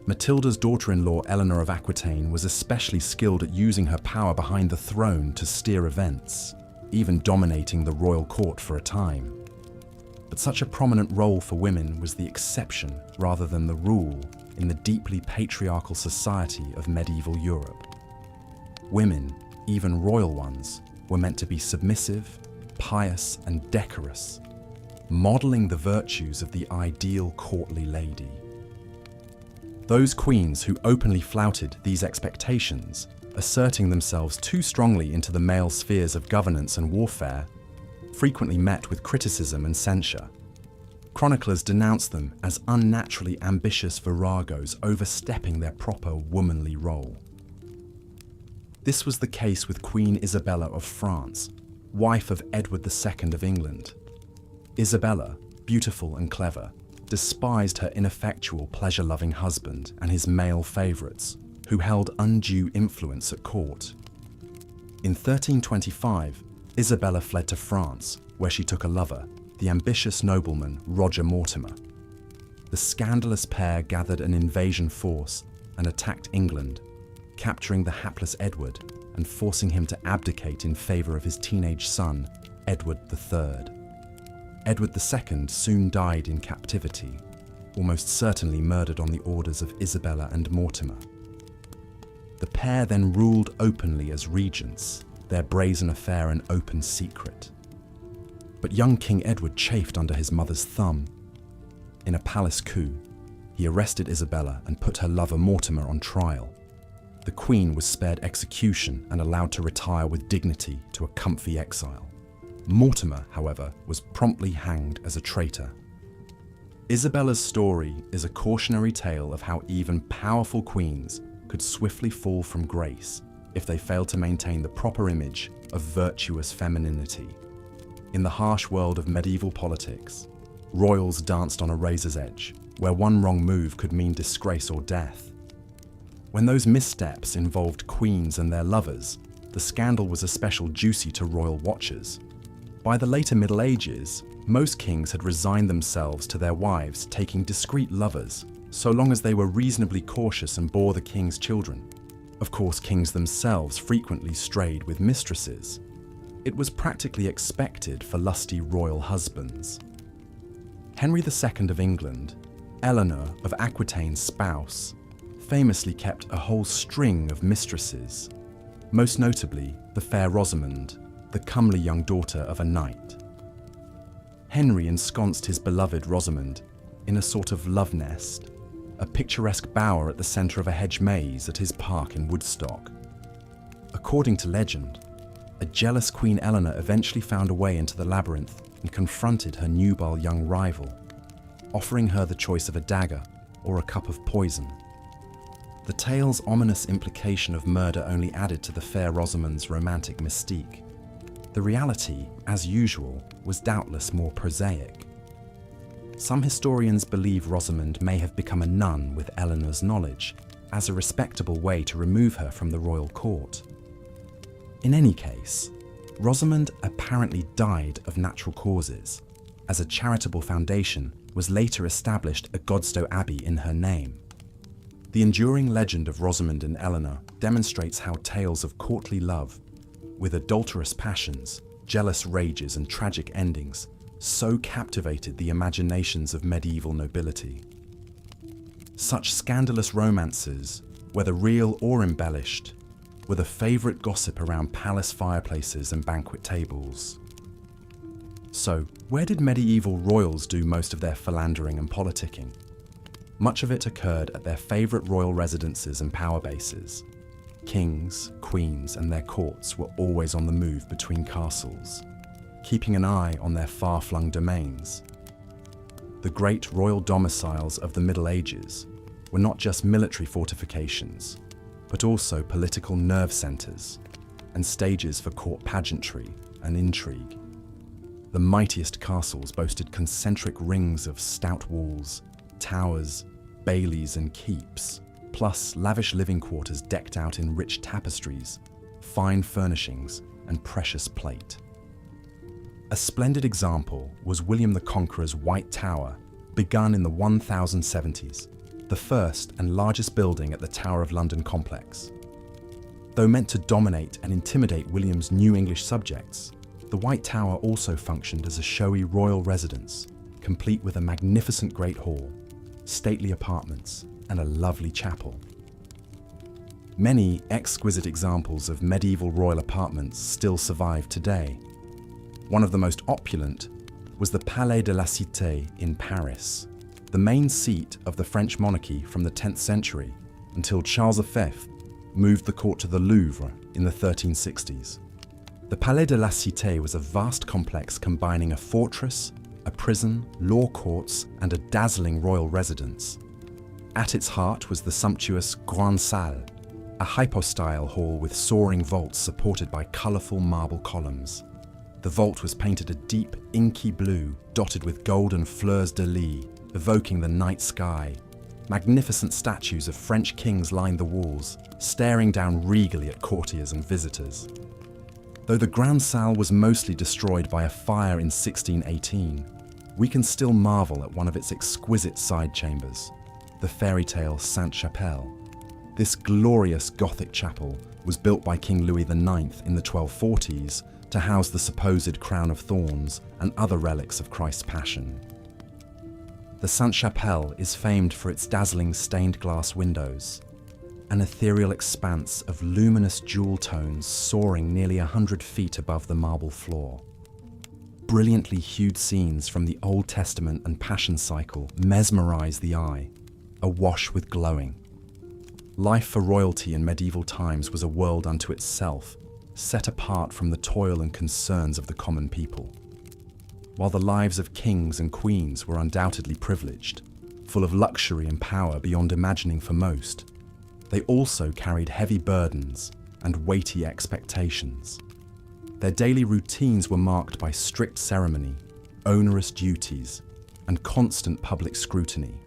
Matilda's daughter-in-law Eleanor of Aquitaine was especially skilled at using her power behind the throne to steer events, even dominating the royal court for a time. But such a prominent role for women was the exception rather than the rule in the deeply patriarchal society of medieval Europe. Women, even royal ones, were meant to be submissive, pious, and decorous, modeling the virtues of the ideal courtly lady. Those queens who openly flouted these expectations, asserting themselves too strongly into the male spheres of governance and warfare, frequently met with criticism and censure. Chroniclers denounced them as unnaturally ambitious viragos overstepping their proper womanly role. This was the case with Queen Isabella of France, wife of Edward II of England. Isabella, beautiful and clever, despised her ineffectual, pleasure-loving husband and his male favourites, who held undue influence at court. In 1325, Isabella fled to France, where she took a lover, the ambitious nobleman Roger Mortimer. The scandalous pair gathered an invasion force and attacked England, capturing the hapless Edward and forcing him to abdicate in favour of his teenage son, Edward III. Edward II soon died in captivity, almost certainly murdered on the orders of Isabella and Mortimer. The pair then ruled openly as regents, their brazen affair an open secret. But young King Edward chafed under his mother's thumb. In a palace coup, he arrested Isabella and put her lover Mortimer on trial. The Queen was spared execution and allowed to retire with dignity to a comfy exile. Mortimer, however, was promptly hanged as a traitor. Isabella's story is a cautionary tale of how even powerful queens could swiftly fall from grace if they failed to maintain the proper image of virtuous femininity. In the harsh world of medieval politics, royals danced on a razor's edge, where one wrong move could mean disgrace or death. When those missteps involved queens and their lovers, the scandal was especially juicy to royal watchers. By the later Middle Ages, most kings had resigned themselves to their wives taking discreet lovers, so long as they were reasonably cautious and bore the king's children. Of course, kings themselves frequently strayed with mistresses. It was practically expected for lusty royal husbands. Henry II of England, Eleanor of Aquitaine's spouse, famously kept a whole string of mistresses, most notably the fair Rosamond, the comely young daughter of a knight. Henry ensconced his beloved Rosamond in a sort of love nest, a picturesque bower at the centre of a hedge maze at his park in Woodstock. According to legend, a jealous Queen Eleanor eventually found a way into the labyrinth and confronted her nubile young rival, offering her the choice of a dagger or a cup of poison. The tale's ominous implication of murder only added to the fair Rosamond's romantic mystique. The reality, as usual, was doubtless more prosaic. Some historians believe Rosamond may have become a nun with Eleanor's knowledge, as a respectable way to remove her from the royal court. In any case, Rosamond apparently died of natural causes, as a charitable foundation was later established at Godstow Abbey in her name. The enduring legend of Rosamond and Eleanor demonstrates how tales of courtly love, with adulterous passions, jealous rages and tragic endings, so captivated the imaginations of medieval nobility. Such scandalous romances whether real or embellished, were the favourite gossip around palace fireplaces and banquet tables. So, where did medieval royals do most of their philandering and politicking? Much of it occurred at their favourite royal residences and power bases. Kings, queens, and their courts were always on the move between castles, keeping an eye on their far-flung domains. The great royal domiciles of the Middle Ages were not just military fortifications, but also political nerve centres and stages for court pageantry and intrigue. The mightiest castles boasted concentric rings of stout walls, towers, baileys and keeps, plus lavish living quarters decked out in rich tapestries, fine furnishings and precious plate. A splendid example was William the Conqueror's White Tower, begun in the 1070s, the first and largest building at the Tower of London complex. Though meant to dominate and intimidate William's new English subjects, the White Tower also functioned as a showy royal residence, complete with a magnificent great hall, stately apartments, and a lovely chapel. Many exquisite examples of medieval royal apartments still survive today. One of the most opulent was the Palais de la Cité in Paris, the main seat of the French monarchy from the 10th century until Charles V moved the court to the Louvre in the 1360s. The Palais de la Cité was a vast complex combining a fortress, a prison, law courts, and a dazzling royal residence. At its heart was the sumptuous Grande Salle, a hypostyle hall with soaring vaults supported by colourful marble columns. The vault was painted a deep, inky blue, dotted with golden fleurs-de-lis, evoking the night sky. Magnificent statues of French kings lined the walls, staring down regally at courtiers and visitors. Though the Grande Salle was mostly destroyed by a fire in 1618, we can still marvel at one of its exquisite side chambers, the fairy tale Sainte-Chapelle. This glorious Gothic chapel was built by King Louis IX in the 1240s to house the supposed crown of thorns and other relics of Christ's Passion. The Sainte-Chapelle is famed for its dazzling stained glass windows, an ethereal expanse of luminous jewel tones soaring nearly 100 feet above the marble floor. Brilliantly hued scenes from the Old Testament and Passion cycle mesmerize the eye, awash with glowing. Life for royalty in medieval times was a world unto itself, set apart from the toil and concerns of the common people. While the lives of kings and queens were undoubtedly privileged, full of luxury and power beyond imagining for most, they also carried heavy burdens and weighty expectations. Their daily routines were marked by strict ceremony, onerous duties, and constant public scrutiny.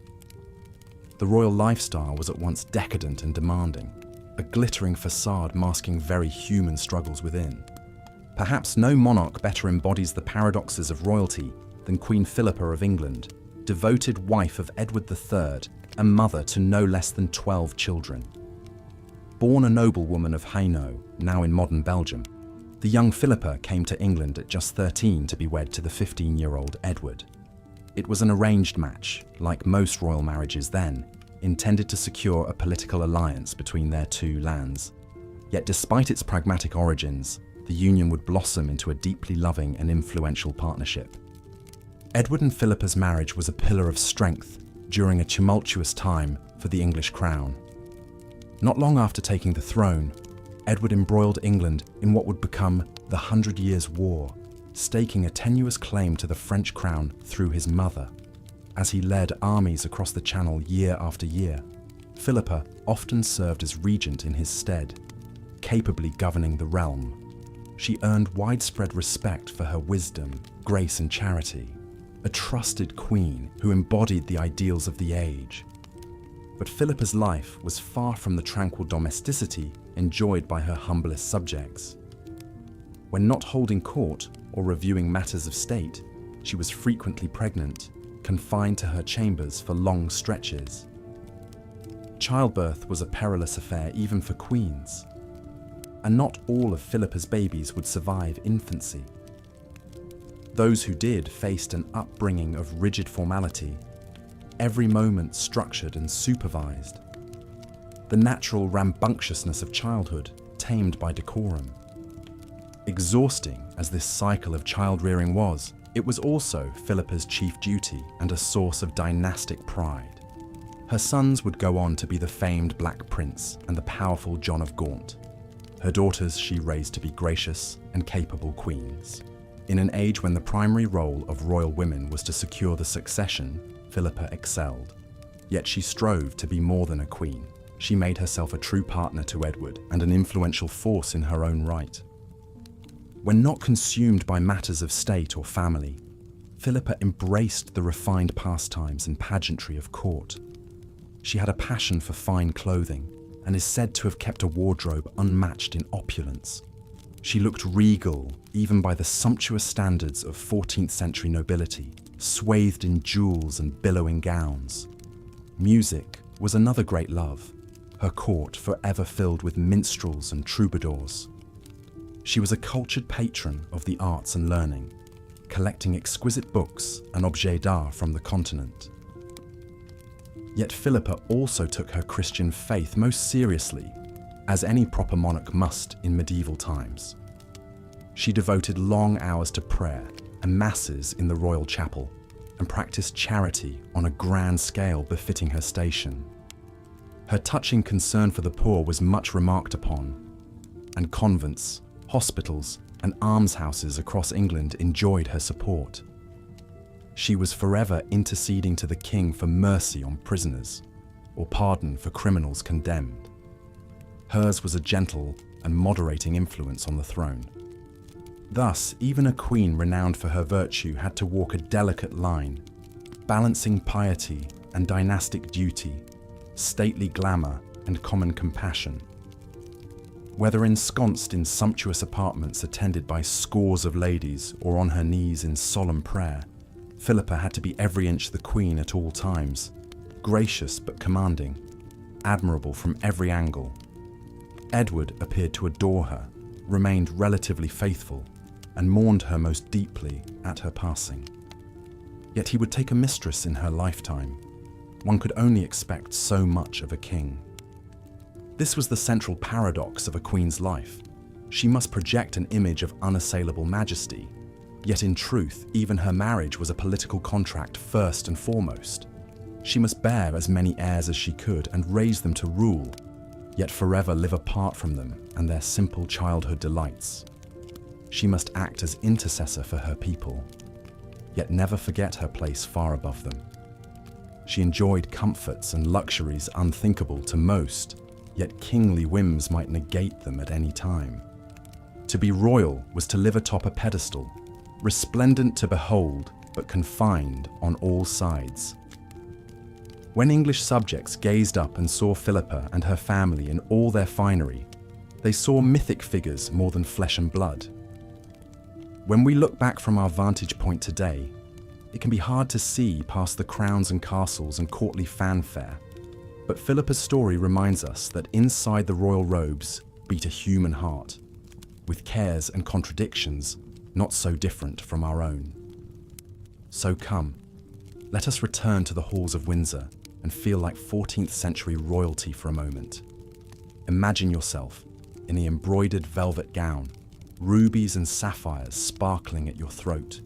The royal lifestyle was at once decadent and demanding, a glittering facade masking very human struggles within. Perhaps no monarch better embodies the paradoxes of royalty than Queen Philippa of England, devoted wife of Edward III and mother to no less than 12 children. Born a noblewoman of Hainaut, now in modern Belgium, the young Philippa came to England at just 13 to be wed to the 15-year-old Edward. It was an arranged match, like most royal marriages then, intended to secure a political alliance between their two lands. Yet despite its pragmatic origins, the union would blossom into a deeply loving and influential partnership. Edward and Philippa's marriage was a pillar of strength during a tumultuous time for the English crown. Not long after taking the throne, Edward embroiled England in what would become the 100 Years' War, staking a tenuous claim to the French crown through his mother. As he led armies across the Channel year after year, Philippa often served as regent in his stead, capably governing the realm. She earned widespread respect for her wisdom, grace and charity, a trusted queen who embodied the ideals of the age. But Philippa's life was far from the tranquil domesticity enjoyed by her humblest subjects. When not holding court or reviewing matters of state, she was frequently pregnant, confined to her chambers for long stretches. Childbirth was a perilous affair even for queens, and not all of Philippa's babies would survive infancy. Those who did faced an upbringing of rigid formality, every moment structured and supervised. the natural rambunctiousness of childhood tamed by decorum. Exhausting as this cycle of child-rearing was, it was also Philippa's chief duty and a source of dynastic pride. Her sons would go on to be the famed Black Prince and the powerful John of Gaunt. Her daughters she raised to be gracious and capable queens. In an age when the primary role of royal women was to secure the succession, Philippa excelled. Yet she strove to be more than a queen. She made herself a true partner to Edward and an influential force in her own right. When not consumed by matters of state or family, Philippa embraced the refined pastimes and pageantry of court. She had a passion for fine clothing and is said to have kept a wardrobe unmatched in opulence. She looked regal even by the sumptuous standards of 14th century nobility, swathed in jewels and billowing gowns. Music was another great love, her court forever filled with minstrels and troubadours. She was a cultured patron of the arts and learning, collecting exquisite books and objets d'art from the continent. Yet Philippa also took her Christian faith most seriously, as any proper monarch must in medieval times. She devoted long hours to prayer and masses in the royal chapel, and practiced charity on a grand scale befitting her station. Her touching concern for the poor was much remarked upon, and convents, hospitals, and almshouses across England enjoyed her support. She was forever interceding to the king for mercy on prisoners, or pardon for criminals condemned. Hers was a gentle and moderating influence on the throne. Thus, even a queen renowned for her virtue had to walk a delicate line, balancing piety and dynastic duty, stately glamour and common compassion. Whether ensconced in sumptuous apartments attended by scores of ladies or on her knees in solemn prayer, Philippa had to be every inch the queen at all times, gracious but commanding, admirable from every angle. Edward appeared to adore her, remained relatively faithful, and mourned her most deeply at her passing. Yet he would take a mistress in her lifetime. One could only expect so much of a king. This was the central paradox of a queen's life. She must project an image of unassailable majesty, yet in truth, even her marriage was a political contract first and foremost. She must bear as many heirs as she could and raise them to rule, yet forever live apart from them and their simple childhood delights. She must act as intercessor for her people, yet never forget her place far above them. She enjoyed comforts and luxuries unthinkable to most, yet kingly whims might negate them at any time. To be royal was to live atop a pedestal, resplendent to behold, but confined on all sides. When English subjects gazed up and saw Philippa and her family in all their finery, they saw mythic figures more than flesh and blood. When we look back from our vantage point today, it can be hard to see past the crowns and castles and courtly fanfare, but Philippa's story reminds us that inside the royal robes beat a human heart, with cares and contradictions not so different from our own. So come, let us return to the halls of Windsor and feel like 14th century royalty for a moment. Imagine yourself in the embroidered velvet gown, rubies and sapphires sparkling at your throat,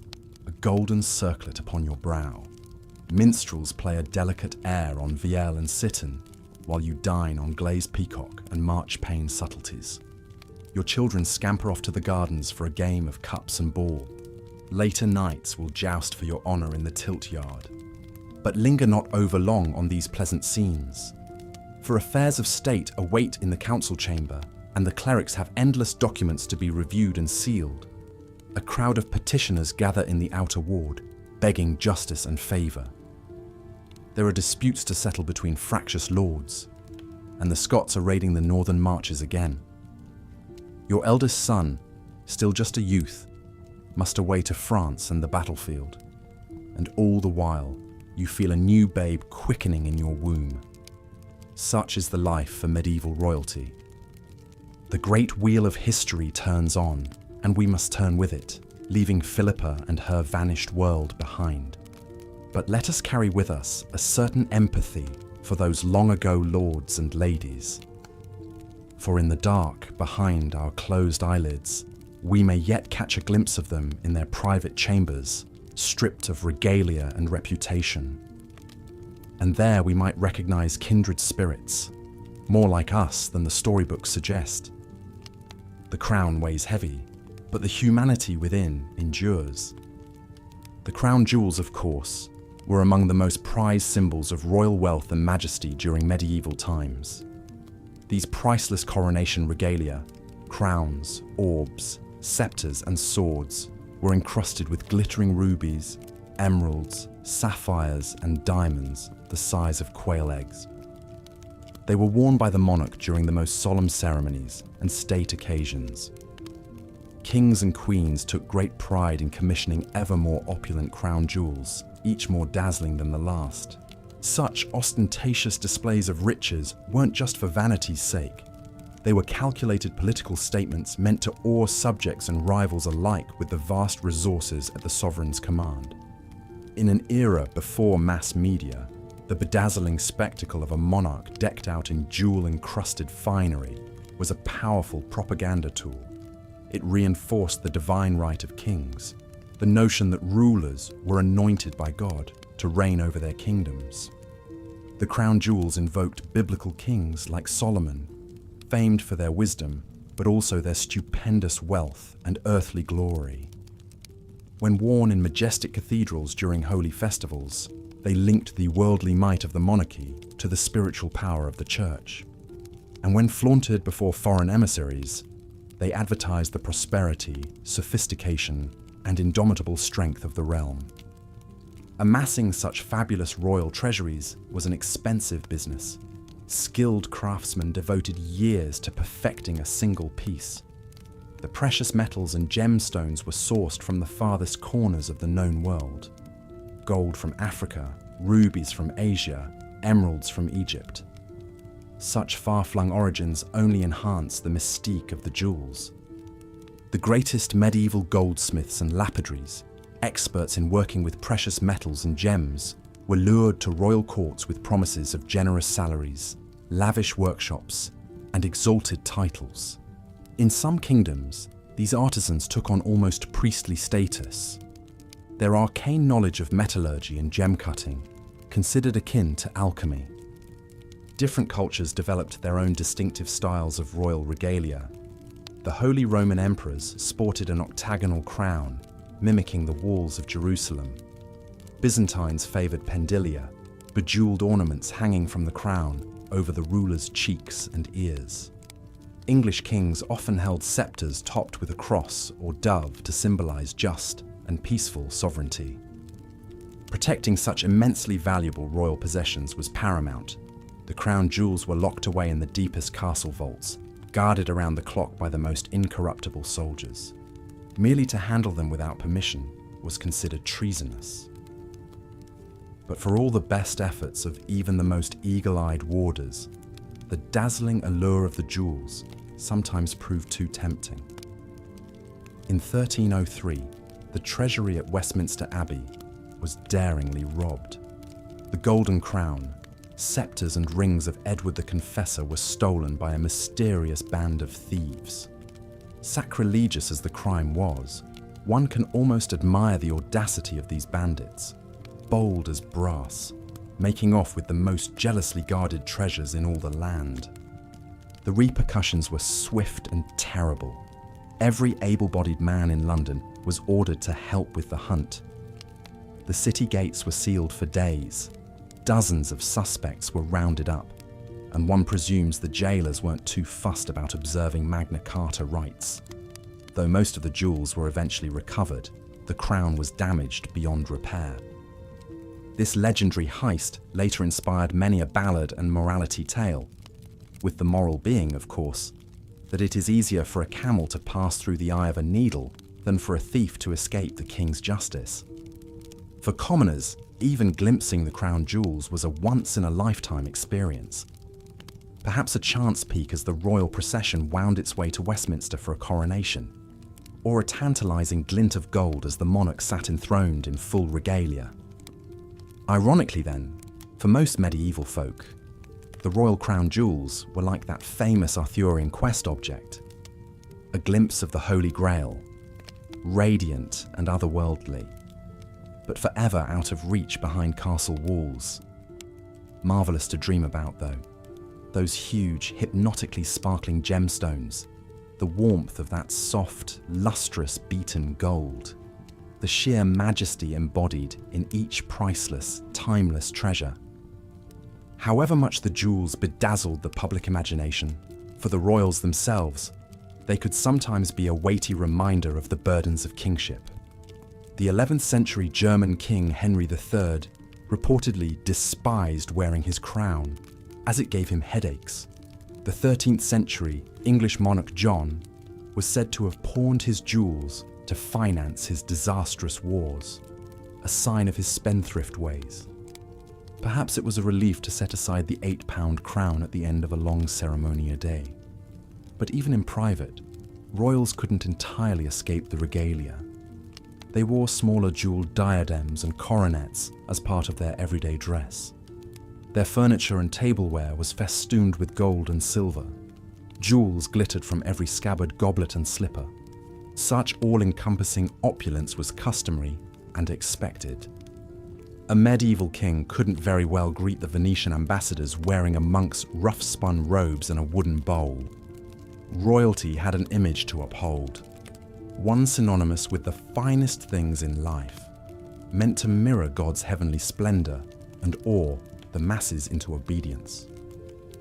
a golden circlet upon your brow. Minstrels play a delicate air on vielle and cittern, while you dine on glazed peacock and marchpane subtleties. Your children scamper off to the gardens for a game of cups and ball. Later nights will joust for your honour in the tilt yard. But linger not overlong on these pleasant scenes, for affairs of state await in the council chamber, and the clerics have endless documents to be reviewed and sealed. A crowd of petitioners gather in the outer ward, begging justice and favour. There are disputes to settle between fractious lords, and the Scots are raiding the northern marches again. Your eldest son, still just a youth, must away to France and the battlefield, and all the while you feel a new babe quickening in your womb. Such is the life for medieval royalty. The great wheel of history turns on, and we must turn with it, leaving Philippa and her vanished world behind. But let us carry with us a certain empathy for those long ago lords and ladies. For in the dark, behind our closed eyelids, we may yet catch a glimpse of them in their private chambers, stripped of regalia and reputation. And there we might recognize kindred spirits, more like us than the storybooks suggest. The crown weighs heavy, but the humanity within endures. The crown jewels, of course, were among the most prized symbols of royal wealth and majesty during medieval times. These priceless coronation regalia, crowns, orbs, scepters, and swords were encrusted with glittering rubies, emeralds, sapphires, and diamonds the size of quail eggs. They were worn by the monarch during the most solemn ceremonies and state occasions. Kings and queens took great pride in commissioning ever more opulent crown jewels, each more dazzling than the last. Such ostentatious displays of riches weren't just for vanity's sake. They were calculated political statements meant to awe subjects and rivals alike with the vast resources at the sovereign's command. In an era before mass media, the bedazzling spectacle of a monarch decked out in jewel-encrusted finery was a powerful propaganda tool. It reinforced the divine right of kings, the notion that rulers were anointed by God to reign over their kingdoms. The crown jewels invoked biblical kings like Solomon, famed for their wisdom, but also their stupendous wealth and earthly glory. When worn in majestic cathedrals during holy festivals, they linked the worldly might of the monarchy to the spiritual power of the church. And when flaunted before foreign emissaries, they advertised the prosperity, sophistication, and indomitable strength of the realm. Amassing such fabulous royal treasuries was an expensive business. Skilled craftsmen devoted years to perfecting a single piece. The precious metals and gemstones were sourced from the farthest corners of the known world. Gold from Africa, rubies from Asia, emeralds from Egypt. Such far-flung origins only enhance the mystique of the jewels. The greatest medieval goldsmiths and lapidaries, experts in working with precious metals and gems, were lured to royal courts with promises of generous salaries, lavish workshops, and exalted titles. In some kingdoms, these artisans took on almost priestly status. Their arcane knowledge of metallurgy and gem cutting, considered akin to alchemy. Different cultures developed their own distinctive styles of royal regalia. The Holy Roman emperors sported an octagonal crown, mimicking the walls of Jerusalem. Byzantines favored pendilia, bejeweled ornaments hanging from the crown over the ruler's cheeks and ears. English kings often held scepters topped with a cross or dove to symbolize just and peaceful sovereignty. Protecting such immensely valuable royal possessions was paramount. The crown jewels were locked away in the deepest castle vaults, guarded around the clock by the most incorruptible soldiers. Merely to handle them without permission was considered treasonous. But for all the best efforts of even the most eagle-eyed warders, the dazzling allure of the jewels sometimes proved too tempting. In 1303, the treasury at Westminster Abbey was daringly robbed. The golden crown, scepters and rings of Edward the Confessor were stolen by a mysterious band of thieves. Sacrilegious as the crime was, one can almost admire the audacity of these bandits, bold as brass, making off with the most jealously guarded treasures in all the land. The repercussions were swift and terrible. Every able-bodied man in London was ordered to help with the hunt. The city gates were sealed for days. Dozens of suspects were rounded up, and one presumes the jailers weren't too fussed about observing Magna Carta rights. Though most of the jewels were eventually recovered, the crown was damaged beyond repair. This legendary heist later inspired many a ballad and morality tale, with the moral being, of course, that it is easier for a camel to pass through the eye of a needle than for a thief to escape the king's justice. For commoners, even glimpsing the crown jewels was a once-in-a-lifetime experience. Perhaps a chance peek as the royal procession wound its way to Westminster for a coronation, or a tantalizing glint of gold as the monarch sat enthroned in full regalia. Ironically then, For most medieval folk, the royal crown jewels were like that famous Arthurian quest object, a glimpse of the Holy Grail, radiant and otherworldly, but forever out of reach behind castle walls. Marvellous to dream about, though. Those huge, hypnotically sparkling gemstones, the warmth of that soft, lustrous beaten gold, the sheer majesty embodied in each priceless, timeless treasure. However much the jewels bedazzled the public imagination, for the royals themselves, they could sometimes be a weighty reminder of the burdens of kingship. The 11th century German king Henry III reportedly despised wearing his crown, as it gave him headaches. The 13th century English monarch John was said to have pawned his jewels to finance his disastrous wars, a sign of his spendthrift ways. Perhaps it was a relief to set aside the £8 crown at the end of a long ceremony a day. But even in private, royals couldn't entirely escape the regalia. They wore smaller jeweled diadems and coronets as part of their everyday dress. Their furniture and tableware was festooned with gold and silver. Jewels glittered from every scabbard, goblet and slipper. Such all-encompassing opulence was customary and expected. A medieval king couldn't very well greet the Venetian ambassadors wearing a monk's rough-spun robes and a wooden bowl. Royalty had an image to uphold, one synonymous with the finest things in life, meant to mirror God's heavenly splendor and awe the masses into obedience.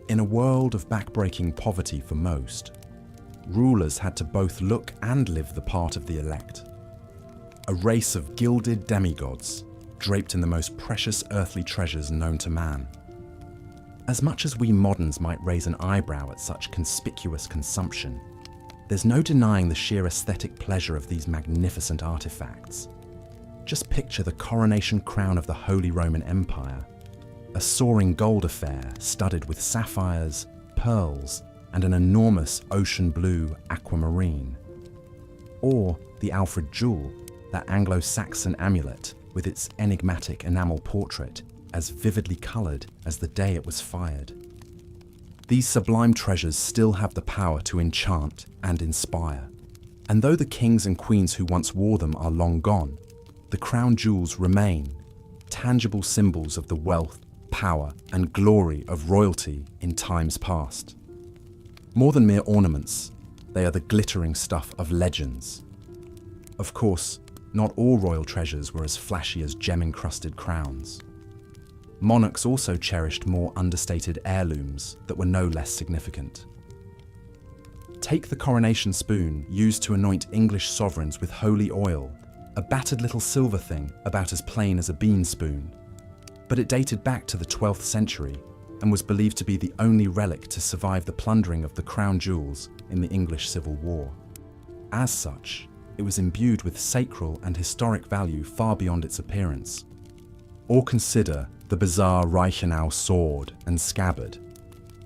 In a world of backbreaking poverty for most, rulers had to both look and live the part of the elect. A race of gilded demigods, draped in the most precious earthly treasures known to man. As much as we moderns might raise an eyebrow at such conspicuous consumption, there's no denying the sheer aesthetic pleasure of these magnificent artifacts. Just picture the coronation crown of the Holy Roman Empire, a soaring gold affair studded with sapphires, pearls, and an enormous ocean blue aquamarine. Or the Alfred Jewel, that Anglo-Saxon amulet with its enigmatic enamel portrait as vividly coloured as the day it was fired. These sublime treasures still have the power to enchant and inspire. And though the kings and queens who once wore them are long gone, the crown jewels remain, tangible symbols of the wealth, power, and glory of royalty in times past. More than mere ornaments, they are the glittering stuff of legends. Of course, not all royal treasures were as flashy as gem-encrusted crowns. Monarchs also cherished more understated heirlooms that were no less significant. Take the coronation spoon used to anoint English sovereigns with holy oil, a battered little silver thing about as plain as a bean spoon. But it dated back to the 12th century and was believed to be the only relic to survive the plundering of the crown jewels in the English Civil War. As such, it was imbued with sacral and historic value far beyond its appearance. Or consider the bizarre Reichenau sword and scabbard,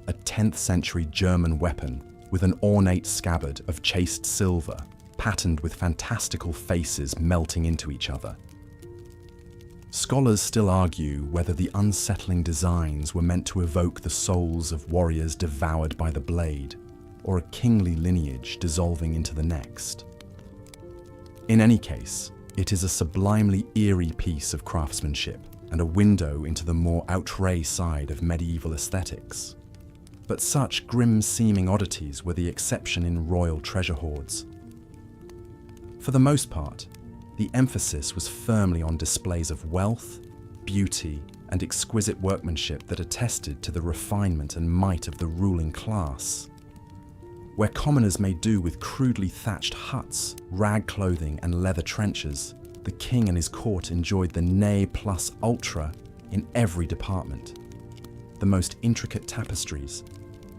a 10th century German weapon with an ornate scabbard of chased silver, patterned with fantastical faces melting into each other. Scholars still argue whether the unsettling designs were meant to evoke the souls of warriors devoured by the blade, or a kingly lineage dissolving into the next. In any case, it is a sublimely eerie piece of craftsmanship and a window into the more outre side of medieval aesthetics. But such grim-seeming oddities were the exception in royal treasure hoards. For the most part, the emphasis was firmly on displays of wealth, beauty, and exquisite workmanship that attested to the refinement and might of the ruling class. Where commoners made do with crudely thatched huts, rag clothing, and leather trenchers, the king and his court enjoyed the ne plus ultra in every department. The most intricate tapestries,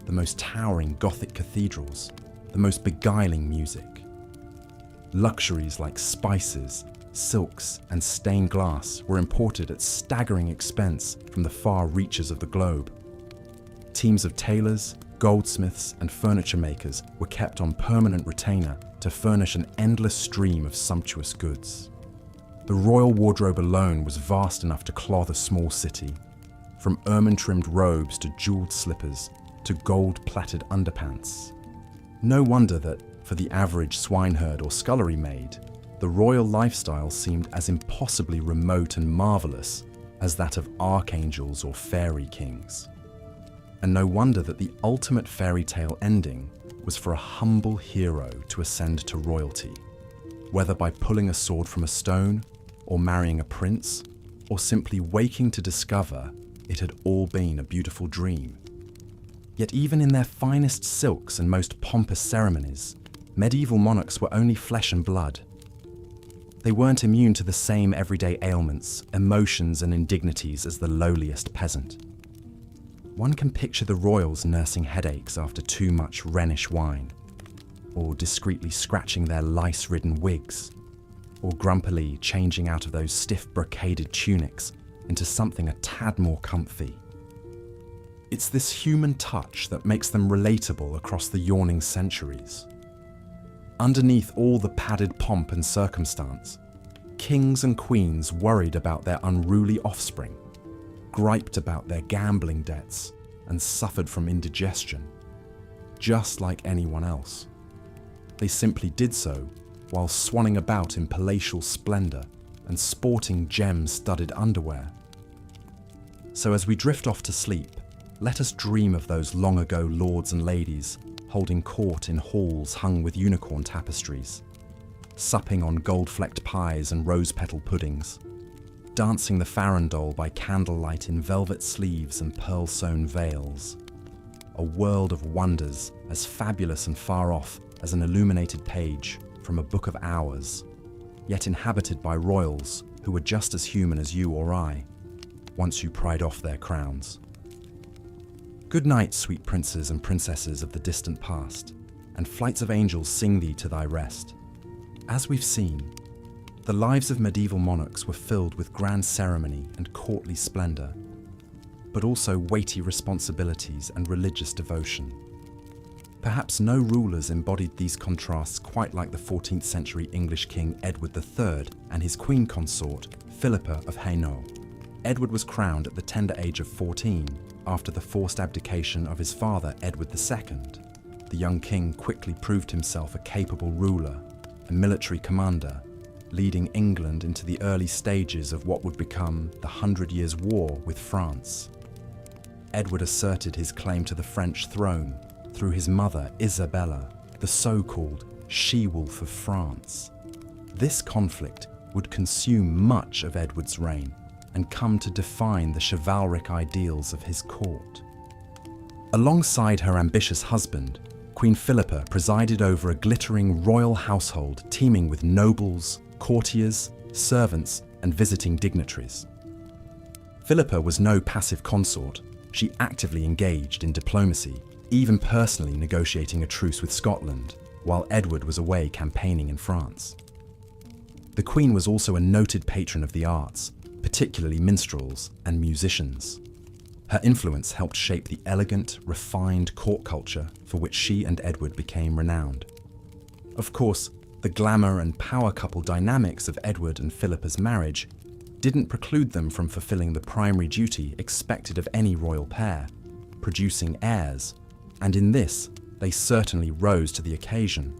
the most towering Gothic cathedrals, the most beguiling music. Luxuries like spices, silks, and stained glass were imported at staggering expense from the far reaches of the globe. Teams of tailors, goldsmiths, and furniture makers were kept on permanent retainer to furnish an endless stream of sumptuous goods. The royal wardrobe alone was vast enough to clothe a small city. from ermine-trimmed robes to jeweled slippers to gold-plaited underpants. No wonder that, for the average swineherd or scullery maid, the royal lifestyle seemed as impossibly remote and marvellous as that of archangels or fairy kings. And no wonder that the ultimate fairy tale ending was for a humble hero to ascend to royalty, whether by pulling a sword from a stone, or marrying a prince, or simply waking to discover it had all been a beautiful dream. Yet even in their finest silks and most pompous ceremonies, medieval monarchs were only flesh and blood. They weren't immune to the same everyday ailments, emotions and indignities as the lowliest peasant. One can picture the royals nursing headaches after too much Rhenish wine, or discreetly scratching their lice-ridden wigs, or grumpily changing out of those stiff brocaded tunics into something a tad more comfy. It's this human touch that makes them relatable across the yawning centuries. Underneath all the padded pomp and circumstance, kings and queens worried about their unruly offspring, griped about their gambling debts, and suffered from indigestion, just like anyone else. They simply did so while swanning about in palatial splendour and sporting gem-studded underwear. So as we drift off to sleep, let us dream of those long-ago lords and ladies holding court in halls hung with unicorn tapestries, supping on gold-flecked pies and rose-petal puddings, dancing the farandole by candlelight in velvet sleeves and pearl-sewn veils. A world of wonders as fabulous and far off as an illuminated page from a book of hours, yet inhabited by royals who were just as human as you or I, once you pried off their crowns. Good night, sweet princes and princesses of the distant past, and flights of angels sing thee to thy rest. As we've seen, the lives of medieval monarchs were filled with grand ceremony and courtly splendour, but also weighty responsibilities and religious devotion. Perhaps no rulers embodied these contrasts quite like the 14th century English King Edward III and his queen consort, Philippa of Hainault. Edward was crowned at the tender age of 14 after the forced abdication of his father, Edward II. The young king quickly proved himself a capable ruler, a military commander, leading England into the early stages of what would become the 100 Years' War with France. Edward asserted his claim to the French throne through his mother, Isabella, the so-called she-wolf of France. This conflict would consume much of Edward's reign and come to define the chivalric ideals of his court. Alongside her ambitious husband, Queen Philippa presided over a glittering royal household teeming with nobles, courtiers, servants, and visiting dignitaries. Philippa was no passive consort. She actively engaged in diplomacy, even personally negotiating a truce with Scotland, while Edward was away campaigning in France. The Queen was also a noted patron of the arts, particularly minstrels and musicians. Her influence helped shape the elegant, refined court culture for which she and Edward became renowned. Of course, the glamour and power couple dynamics of Edward and Philippa's marriage didn't preclude them from fulfilling the primary duty expected of any royal pair, producing heirs, and in this, they certainly rose to the occasion.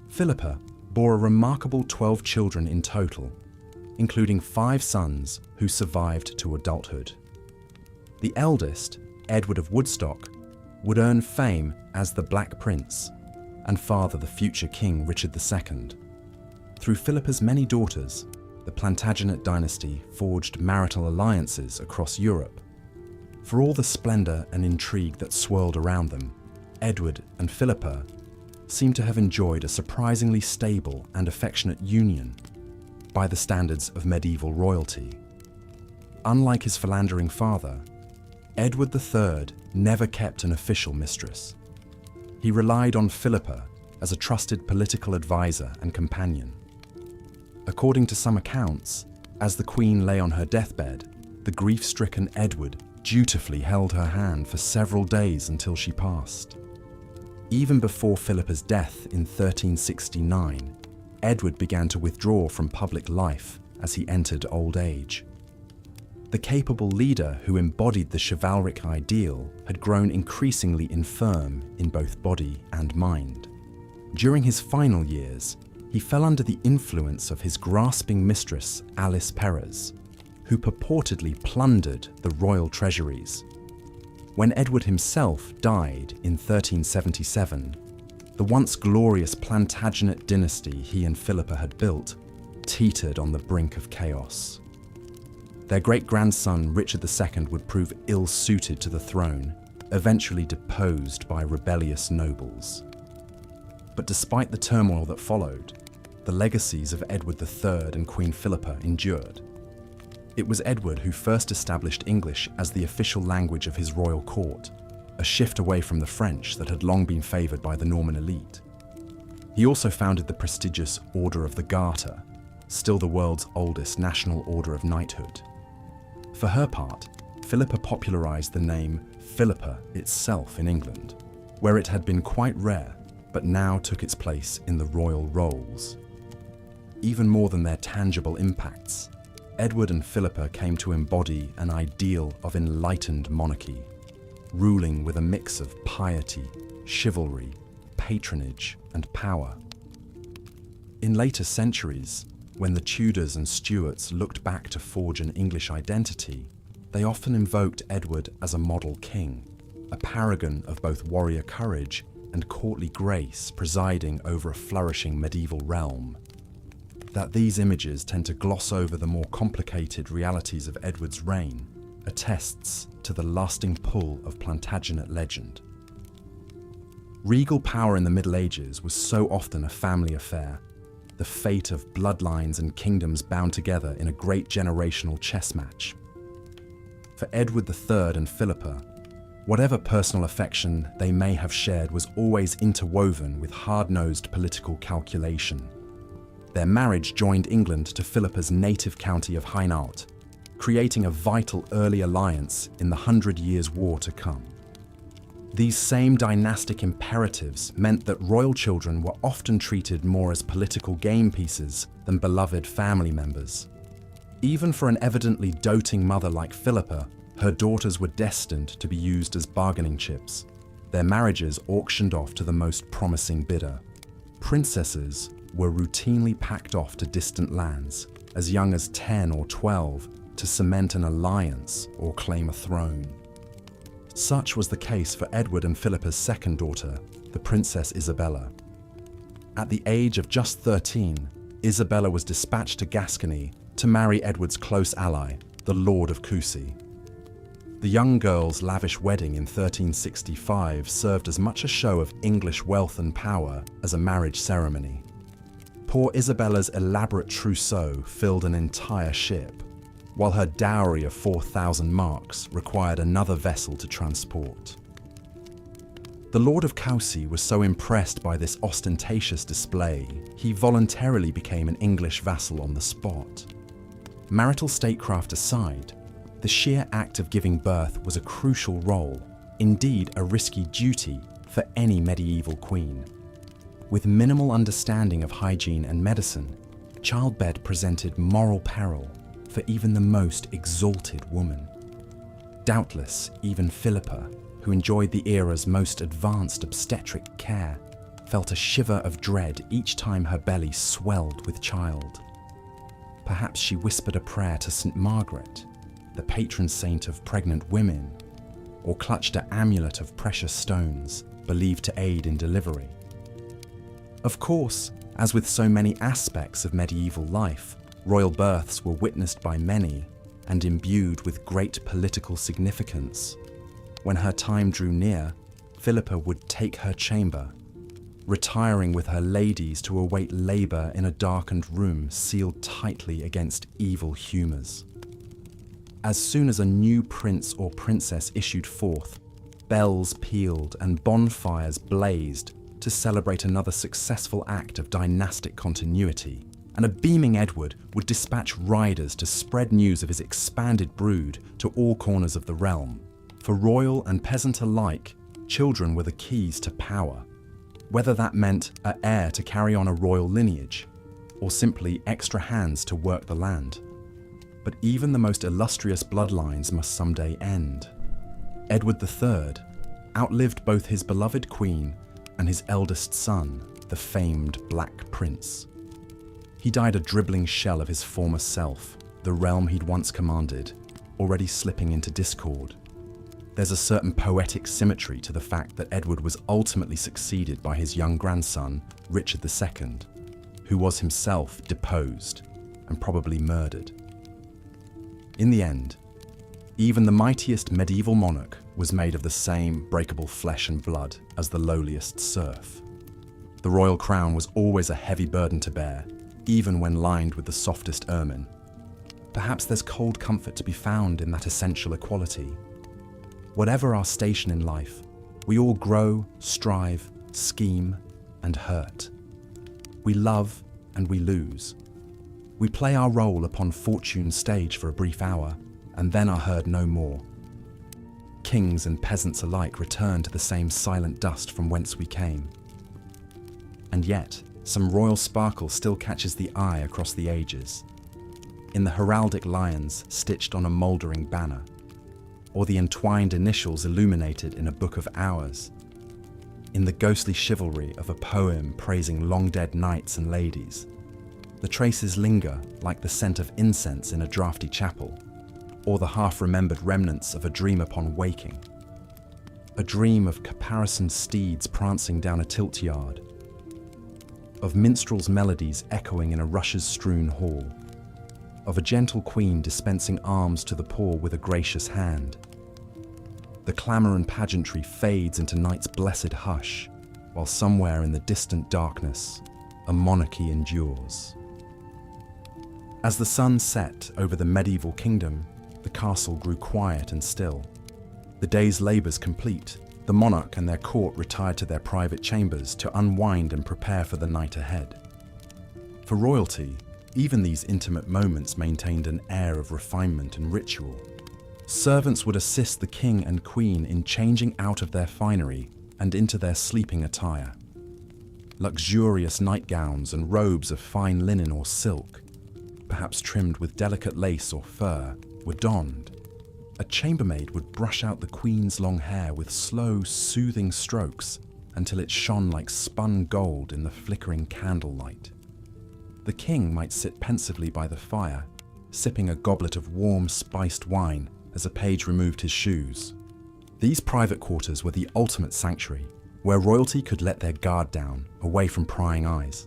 Philippa bore a remarkable 12 children in total, including 5 sons who survived to adulthood. The eldest, Edward of Woodstock, would earn fame as the Black Prince and father the future King Richard II. Through Philippa's many daughters, the Plantagenet dynasty forged marital alliances across Europe. For all the splendour and intrigue that swirled around them, Edward and Philippa seem to have enjoyed a surprisingly stable and affectionate union by the standards of medieval royalty. Unlike his philandering father, Edward III never kept an official mistress. He relied on Philippa as a trusted political advisor and companion. According to some accounts, as the Queen lay on her deathbed, the grief-stricken Edward dutifully held her hand for several days until she passed. Even before Philippa's death in 1369, Edward began to withdraw from public life as he entered old age. The capable leader who embodied the chivalric ideal had grown increasingly infirm in both body and mind. During his final years, he fell under the influence of his grasping mistress, Alice Perez, who purportedly plundered the royal treasuries. When Edward himself died in 1377, the once glorious Plantagenet dynasty he and Philippa had built teetered on the brink of chaos. Their great-grandson Richard II would prove ill-suited to the throne, eventually deposed by rebellious nobles. But despite the turmoil that followed, the legacies of Edward III and Queen Philippa endured. It was Edward who first established English as the official language of his royal court, a shift away from the French that had long been favoured by the Norman elite. He also founded the prestigious Order of the Garter, still the world's oldest national order of knighthood. For her part, Philippa popularised the name Philippa itself in England, where it had been quite rare, but now took its place in the royal rolls. Even more than their tangible impacts, Edward and Philippa came to embody an ideal of enlightened monarchy, ruling with a mix of piety, chivalry, patronage, and power. In later centuries, when the Tudors and Stuarts looked back to forge an English identity, they often invoked Edward as a model king, a paragon of both warrior courage and courtly grace presiding over a flourishing medieval realm. That these images tend to gloss over the more complicated realities of Edward's reign attests to the lasting pull of Plantagenet legend. Regal power in the Middle Ages was so often a family affair, the fate of bloodlines and kingdoms bound together in a great generational chess match. For Edward III and Philippa, whatever personal affection they may have shared was always interwoven with hard-nosed political calculation. Their marriage joined England to Philippa's native county of Hainaut, creating a vital early alliance in the 100 Years' War to come. These same dynastic imperatives meant that royal children were often treated more as political game pieces than beloved family members. Even for an evidently doting mother like Philippa, her daughters were destined to be used as bargaining chips, their marriages auctioned off to the most promising bidder. Princesses were routinely packed off to distant lands, as young as 10 or 12, to cement an alliance or claim a throne. Such was the case for Edward and Philippa's second daughter, the Princess Isabella. At the age of just 13, Isabella was dispatched to Gascony to marry Edward's close ally, the Lord of Coucy. The young girl's lavish wedding in 1365 served as much a show of English wealth and power as a marriage ceremony. Poor Isabella's elaborate trousseau filled an entire ship, while her dowry of 4,000 marks required another vessel to transport. The Lord of Coucy was so impressed by this ostentatious display, he voluntarily became an English vassal on the spot. Marital statecraft aside, the sheer act of giving birth was a crucial role, indeed a risky duty, for any medieval queen. With minimal understanding of hygiene and medicine, childbed presented moral peril for even the most exalted woman. Doubtless, even Philippa, who enjoyed the era's most advanced obstetric care, felt a shiver of dread each time her belly swelled with child. Perhaps she whispered a prayer to St. Margaret, the patron saint of pregnant women, or clutched an amulet of precious stones believed to aid in delivery. Of course, as with so many aspects of medieval life, royal births were witnessed by many and imbued with great political significance. When her time drew near, Philippa would take her chamber, retiring with her ladies to await labour in a darkened room sealed tightly against evil humours. As soon as a new prince or princess issued forth, bells pealed and bonfires blazed to celebrate another successful act of dynastic continuity, and a beaming Edward would dispatch riders to spread news of his expanded brood to all corners of the realm. For royal and peasant alike, children were the keys to power, whether that meant an heir to carry on a royal lineage, or simply extra hands to work the land. But even the most illustrious bloodlines must someday end. Edward III outlived both his beloved queen and his eldest son, the famed Black Prince. He died a dribbling shell of his former self, the realm he'd once commanded, already slipping into discord. There's a certain poetic symmetry to the fact that Edward was ultimately succeeded by his young grandson, Richard II, who was himself deposed and probably murdered. In the end, even the mightiest medieval monarch was made of the same breakable flesh and blood as the lowliest serf. The royal crown was always a heavy burden to bear, even when lined with the softest ermine. Perhaps there's cold comfort to be found in that essential equality. Whatever our station in life, we all grow, strive, scheme, and hurt. We love and we lose. We play our role upon fortune's stage for a brief hour, and then are heard no more. Kings and peasants alike return to the same silent dust from whence we came. And yet, some royal sparkle still catches the eye across the ages. In the heraldic lions stitched on a mouldering banner, or the entwined initials illuminated in a book of hours, in the ghostly chivalry of a poem praising long-dead knights and ladies. The traces linger like the scent of incense in a draughty chapel, or the half-remembered remnants of a dream upon waking. A dream of caparisoned steeds prancing down a tilt yard, of minstrels' melodies echoing in a rushes-strewn hall, of a gentle queen dispensing alms to the poor with a gracious hand. The clamour and pageantry fades into night's blessed hush, while somewhere in the distant darkness, a monarchy endures. As the sun set over the medieval kingdom, the castle grew quiet and still. The day's labours complete, the monarch and their court retired to their private chambers to unwind and prepare for the night ahead. For royalty, even these intimate moments maintained an air of refinement and ritual. Servants would assist the king and queen in changing out of their finery and into their sleeping attire. Luxurious nightgowns and robes of fine linen or silk, perhaps trimmed with delicate lace or fur, were donned. A chambermaid would brush out the queen's long hair with slow, soothing strokes until it shone like spun gold in the flickering candlelight. The king might sit pensively by the fire, sipping a goblet of warm, spiced wine as a page removed his shoes. These private quarters were the ultimate sanctuary, where royalty could let their guard down, away from prying eyes.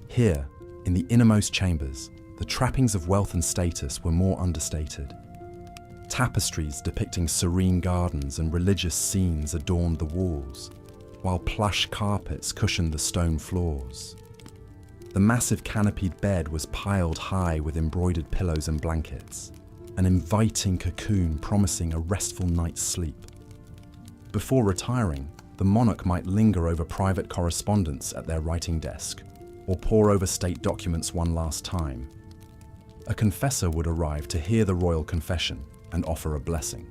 Here, in the innermost chambers, the trappings of wealth and status were more understated. Tapestries depicting serene gardens and religious scenes adorned the walls, while plush carpets cushioned the stone floors. The massive canopied bed was piled high with embroidered pillows and blankets, an inviting cocoon promising a restful night's sleep. Before retiring, the monarch might linger over private correspondence at their writing desk, or pore over state documents one last time. A confessor would arrive to hear the royal confession and offer a blessing.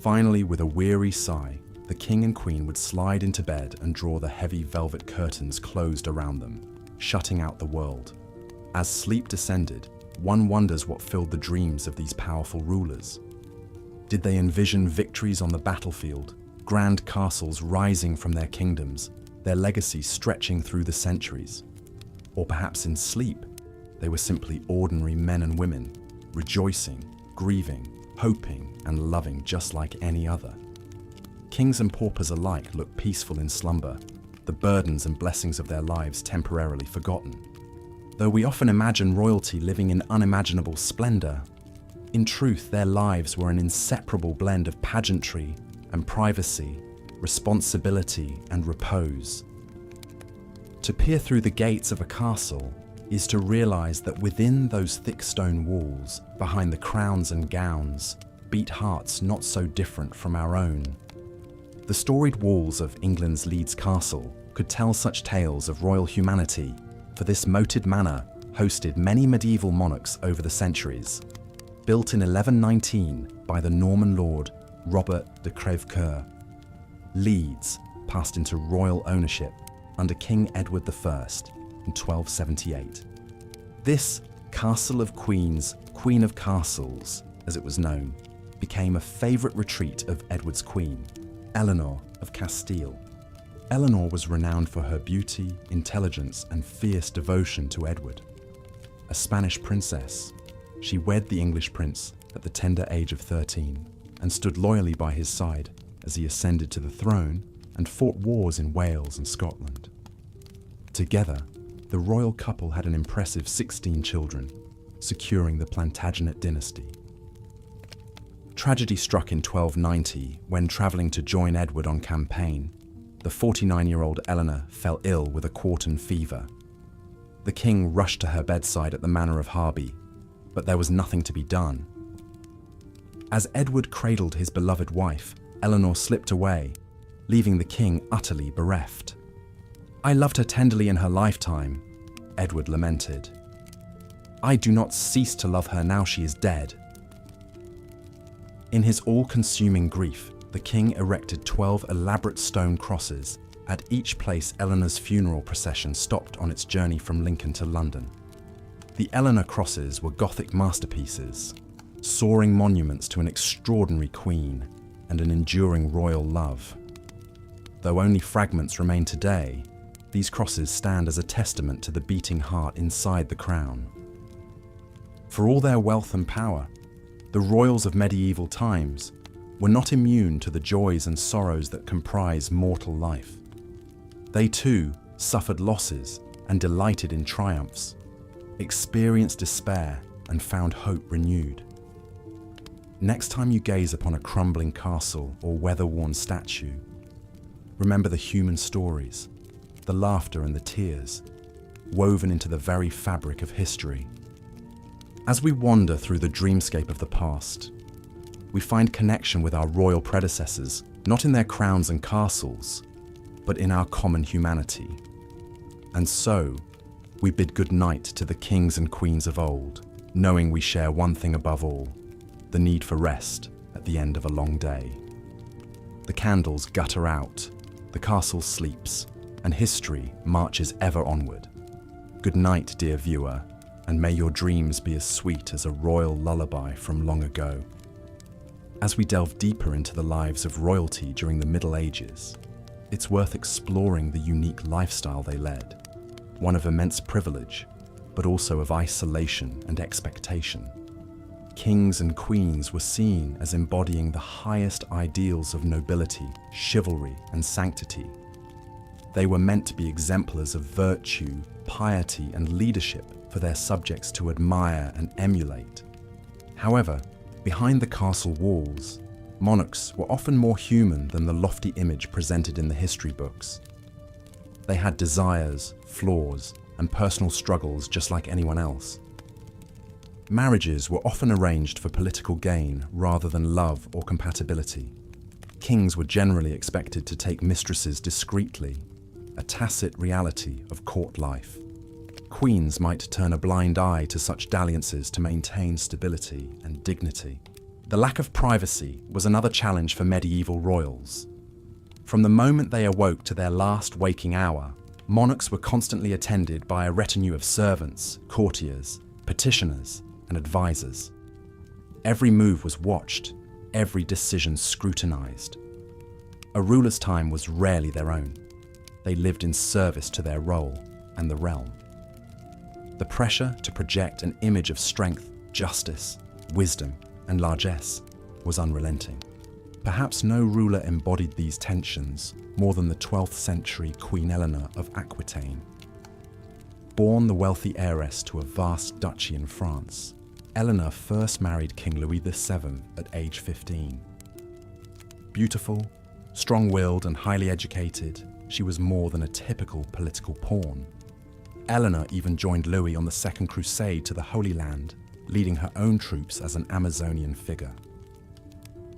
Finally, with a weary sigh, the king and queen would slide into bed and draw the heavy velvet curtains closed around them, shutting out the world. As sleep descended, one wonders what filled the dreams of these powerful rulers. Did they envision victories on the battlefield, grand castles rising from their kingdoms, their legacy stretching through the centuries? Or perhaps in sleep, they were simply ordinary men and women, rejoicing, grieving, hoping, and loving just like any other. Kings and paupers alike look peaceful in slumber, the burdens and blessings of their lives temporarily forgotten. Though we often imagine royalty living in unimaginable splendor, in truth their lives were an inseparable blend of pageantry and privacy, responsibility and repose. To peer through the gates of a castle is to realize that within those thick stone walls, behind the crowns and gowns, beat hearts not so different from our own. The storied walls of England's Leeds Castle could tell such tales of royal humanity, for this moated manor hosted many medieval monarchs over the centuries. Built in 1119 by the Norman lord Robert de Crèvecoeur, Leeds passed into royal ownership under King Edward I in 1278. This Castle of Queens, Queen of Castles, as it was known, became a favourite retreat of Edward's queen, Eleanor of Castile. Eleanor was renowned for her beauty, intelligence, and fierce devotion to Edward. A Spanish princess, she wed the English prince at the tender age of 13 and stood loyally by his side as he ascended to the throne and fought wars in Wales and Scotland. Together, the royal couple had an impressive 16 children, securing the Plantagenet dynasty. Tragedy struck in 1290 when, travelling to join Edward on campaign, the 49-year-old Eleanor fell ill with a quartan fever. The king rushed to her bedside at the Manor of Harby, but there was nothing to be done. As Edward cradled his beloved wife, Eleanor slipped away, leaving the king utterly bereft. "I loved her tenderly in her lifetime," Edward lamented. "I do not cease to love her now she is dead." In his all-consuming grief, the king erected 12 elaborate stone crosses at each place Eleanor's funeral procession stopped on its journey from Lincoln to London. The Eleanor crosses were Gothic masterpieces, soaring monuments to an extraordinary queen and an enduring royal love. Though only fragments remain today, these crosses stand as a testament to the beating heart inside the crown. For all their wealth and power, the royals of medieval times were not immune to the joys and sorrows that comprise mortal life. They too suffered losses and delighted in triumphs, experienced despair and found hope renewed. Next time you gaze upon a crumbling castle or weather-worn statue, remember the human stories, the laughter and the tears, woven into the very fabric of history. As we wander through the dreamscape of the past, we find connection with our royal predecessors, not in their crowns and castles, but in our common humanity. And so, we bid good night to the kings and queens of old, knowing we share one thing above all, the need for rest at the end of a long day. The candles gutter out, the castle sleeps, and history marches ever onward. Good night, dear viewer, and may your dreams be as sweet as a royal lullaby from long ago. As we delve deeper into the lives of royalty during the Middle Ages, it's worth exploring the unique lifestyle they led, one of immense privilege, but also of isolation and expectation. Kings and queens were seen as embodying the highest ideals of nobility, chivalry, and sanctity. They were meant to be exemplars of virtue, piety, and leadership for their subjects to admire and emulate. However, behind the castle walls, monarchs were often more human than the lofty image presented in the history books. They had desires, flaws, and personal struggles just like anyone else. Marriages were often arranged for political gain rather than love or compatibility. Kings were generally expected to take mistresses discreetly, a tacit reality of court life. Queens might turn a blind eye to such dalliances to maintain stability and dignity. The lack of privacy was another challenge for medieval royals. From the moment they awoke to their last waking hour, monarchs were constantly attended by a retinue of servants, courtiers, petitioners, and advisors. Every move was watched, every decision scrutinized. A ruler's time was rarely their own. They lived in service to their role and the realm. The pressure to project an image of strength, justice, wisdom, and largesse was unrelenting. Perhaps no ruler embodied these tensions more than the 12th century Queen Eleanor of Aquitaine. Born the wealthy heiress to a vast duchy in France, Eleanor first married King Louis VII at age 15. Beautiful, strong-willed, and highly educated, she was more than a typical political pawn. Eleanor even joined Louis on the Second Crusade to the Holy Land, leading her own troops as an Amazonian figure.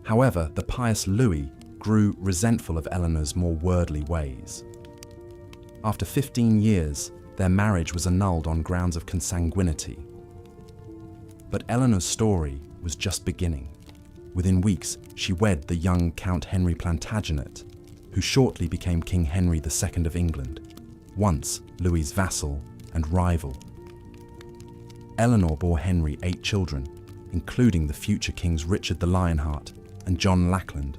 However, the pious Louis grew resentful of Eleanor's more worldly ways. After 15 years, their marriage was annulled on grounds of consanguinity. But Eleanor's story was just beginning. Within weeks, she wed the young Count Henry Plantagenet, who shortly became King Henry II of England, once Louis's vassal and rival. Eleanor bore Henry 8 children, including the future kings Richard the Lionheart and John Lackland.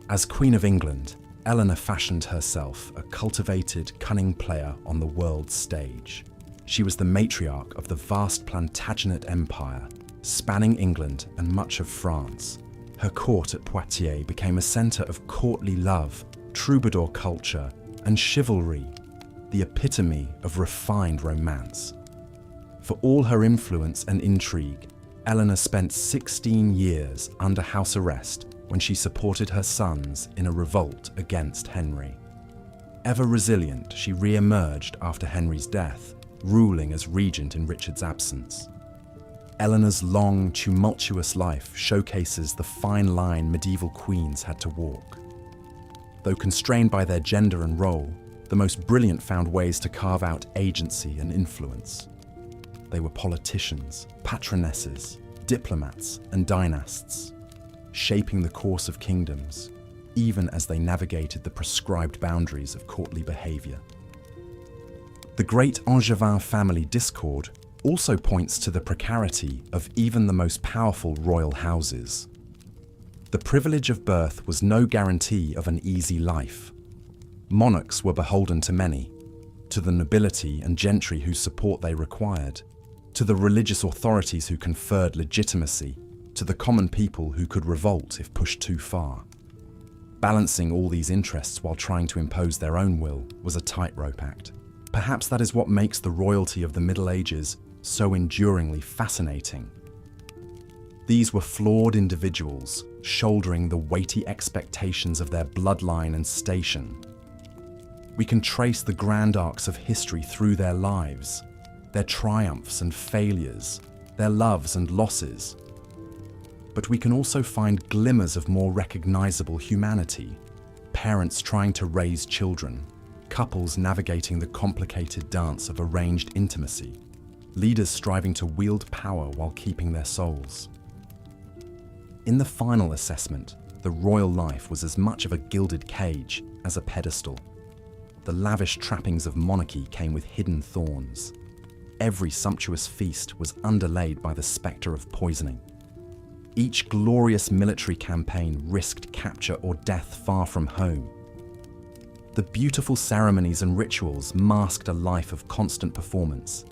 As Queen of England, Eleanor fashioned herself a cultivated, cunning player on the world's stage. She was the matriarch of the vast Plantagenet Empire, spanning England and much of France. Her court at Poitiers became a centre of courtly love, troubadour culture, and chivalry, the epitome of refined romance. For all her influence and intrigue, Eleanor spent 16 years under house arrest when she supported her sons in a revolt against Henry. Ever resilient, she re-emerged after Henry's death, ruling as regent in Richard's absence. Eleanor's long, tumultuous life showcases the fine line medieval queens had to walk. Though constrained by their gender and role, the most brilliant found ways to carve out agency and influence. They were politicians, patronesses, diplomats, and dynasts, shaping the course of kingdoms, even as they navigated the prescribed boundaries of courtly behaviour. The great Angevin family discord also points to the precarity of even the most powerful royal houses. The privilege of birth was no guarantee of an easy life. Monarchs were beholden to many, to the nobility and gentry whose support they required, to the religious authorities who conferred legitimacy, to the common people who could revolt if pushed too far. Balancing all these interests while trying to impose their own will was a tightrope act. Perhaps that is what makes the royalty of the Middle Ages so enduringly fascinating. These were flawed individuals, shouldering the weighty expectations of their bloodline and station. We can trace the grand arcs of history through their lives, their triumphs and failures, their loves and losses. But we can also find glimmers of more recognizable humanity, parents trying to raise children, couples navigating the complicated dance of arranged intimacy, leaders striving to wield power while keeping their souls. In the final assessment, the royal life was as much of a gilded cage as a pedestal. The lavish trappings of monarchy came with hidden thorns. Every sumptuous feast was underlaid by the spectre of poisoning. Each glorious military campaign risked capture or death far from home. The beautiful ceremonies and rituals masked a life of constant performance.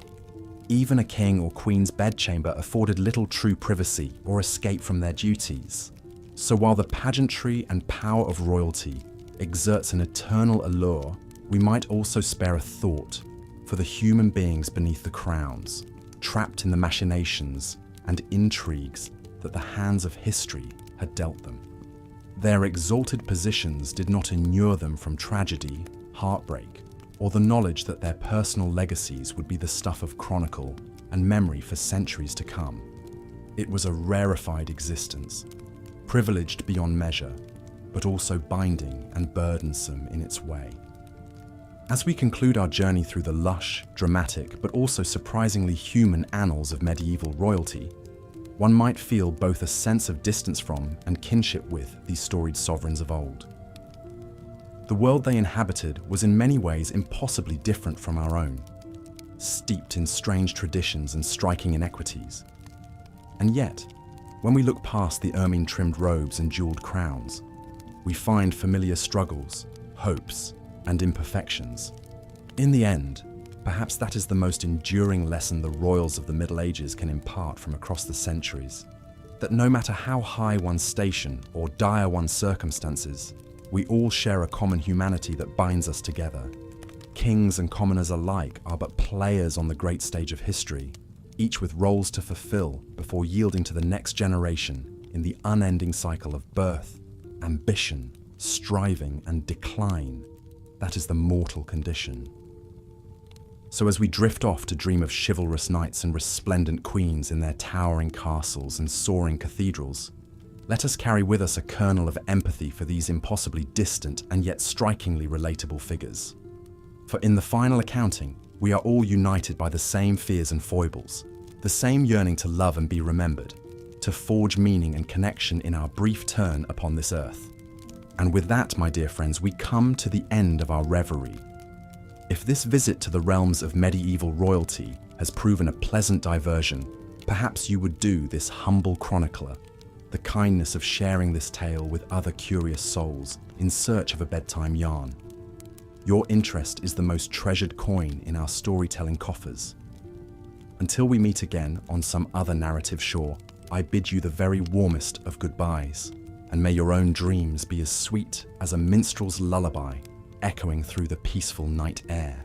Even a king or queen's bedchamber afforded little true privacy or escape from their duties. So while the pageantry and power of royalty exerts an eternal allure, we might also spare a thought for the human beings beneath the crowns, trapped in the machinations and intrigues that the hands of history had dealt them. Their exalted positions did not inure them from tragedy, heartbreak, or the knowledge that their personal legacies would be the stuff of chronicle and memory for centuries to come. It was a rarefied existence, privileged beyond measure, but also binding and burdensome in its way. As we conclude our journey through the lush, dramatic, but also surprisingly human annals of medieval royalty, one might feel both a sense of distance from and kinship with these storied sovereigns of old. The world they inhabited was in many ways impossibly different from our own, steeped in strange traditions and striking inequities. And yet, when we look past the ermine-trimmed robes and jeweled crowns, we find familiar struggles, hopes, and imperfections. In the end, perhaps that is the most enduring lesson the royals of the Middle Ages can impart from across the centuries, that no matter how high one's station or dire one's circumstances, we all share a common humanity that binds us together. Kings and commoners alike are but players on the great stage of history, each with roles to fulfill before yielding to the next generation in the unending cycle of birth, ambition, striving, and decline that is the mortal condition. So as we drift off to dream of chivalrous knights and resplendent queens in their towering castles and soaring cathedrals, let us carry with us a kernel of empathy for these impossibly distant and yet strikingly relatable figures. For in the final accounting, we are all united by the same fears and foibles, the same yearning to love and be remembered, to forge meaning and connection in our brief turn upon this earth. And with that, my dear friends, we come to the end of our reverie. If this visit to the realms of medieval royalty has proven a pleasant diversion, Perhaps you would do this humble chronicler the kindness of sharing this tale with other curious souls in search of a bedtime yarn. Your interest is the most treasured coin in our storytelling coffers. Until we meet again on some other narrative shore, I bid you the very warmest of goodbyes, and may your own dreams be as sweet as a minstrel's lullaby echoing through the peaceful night air.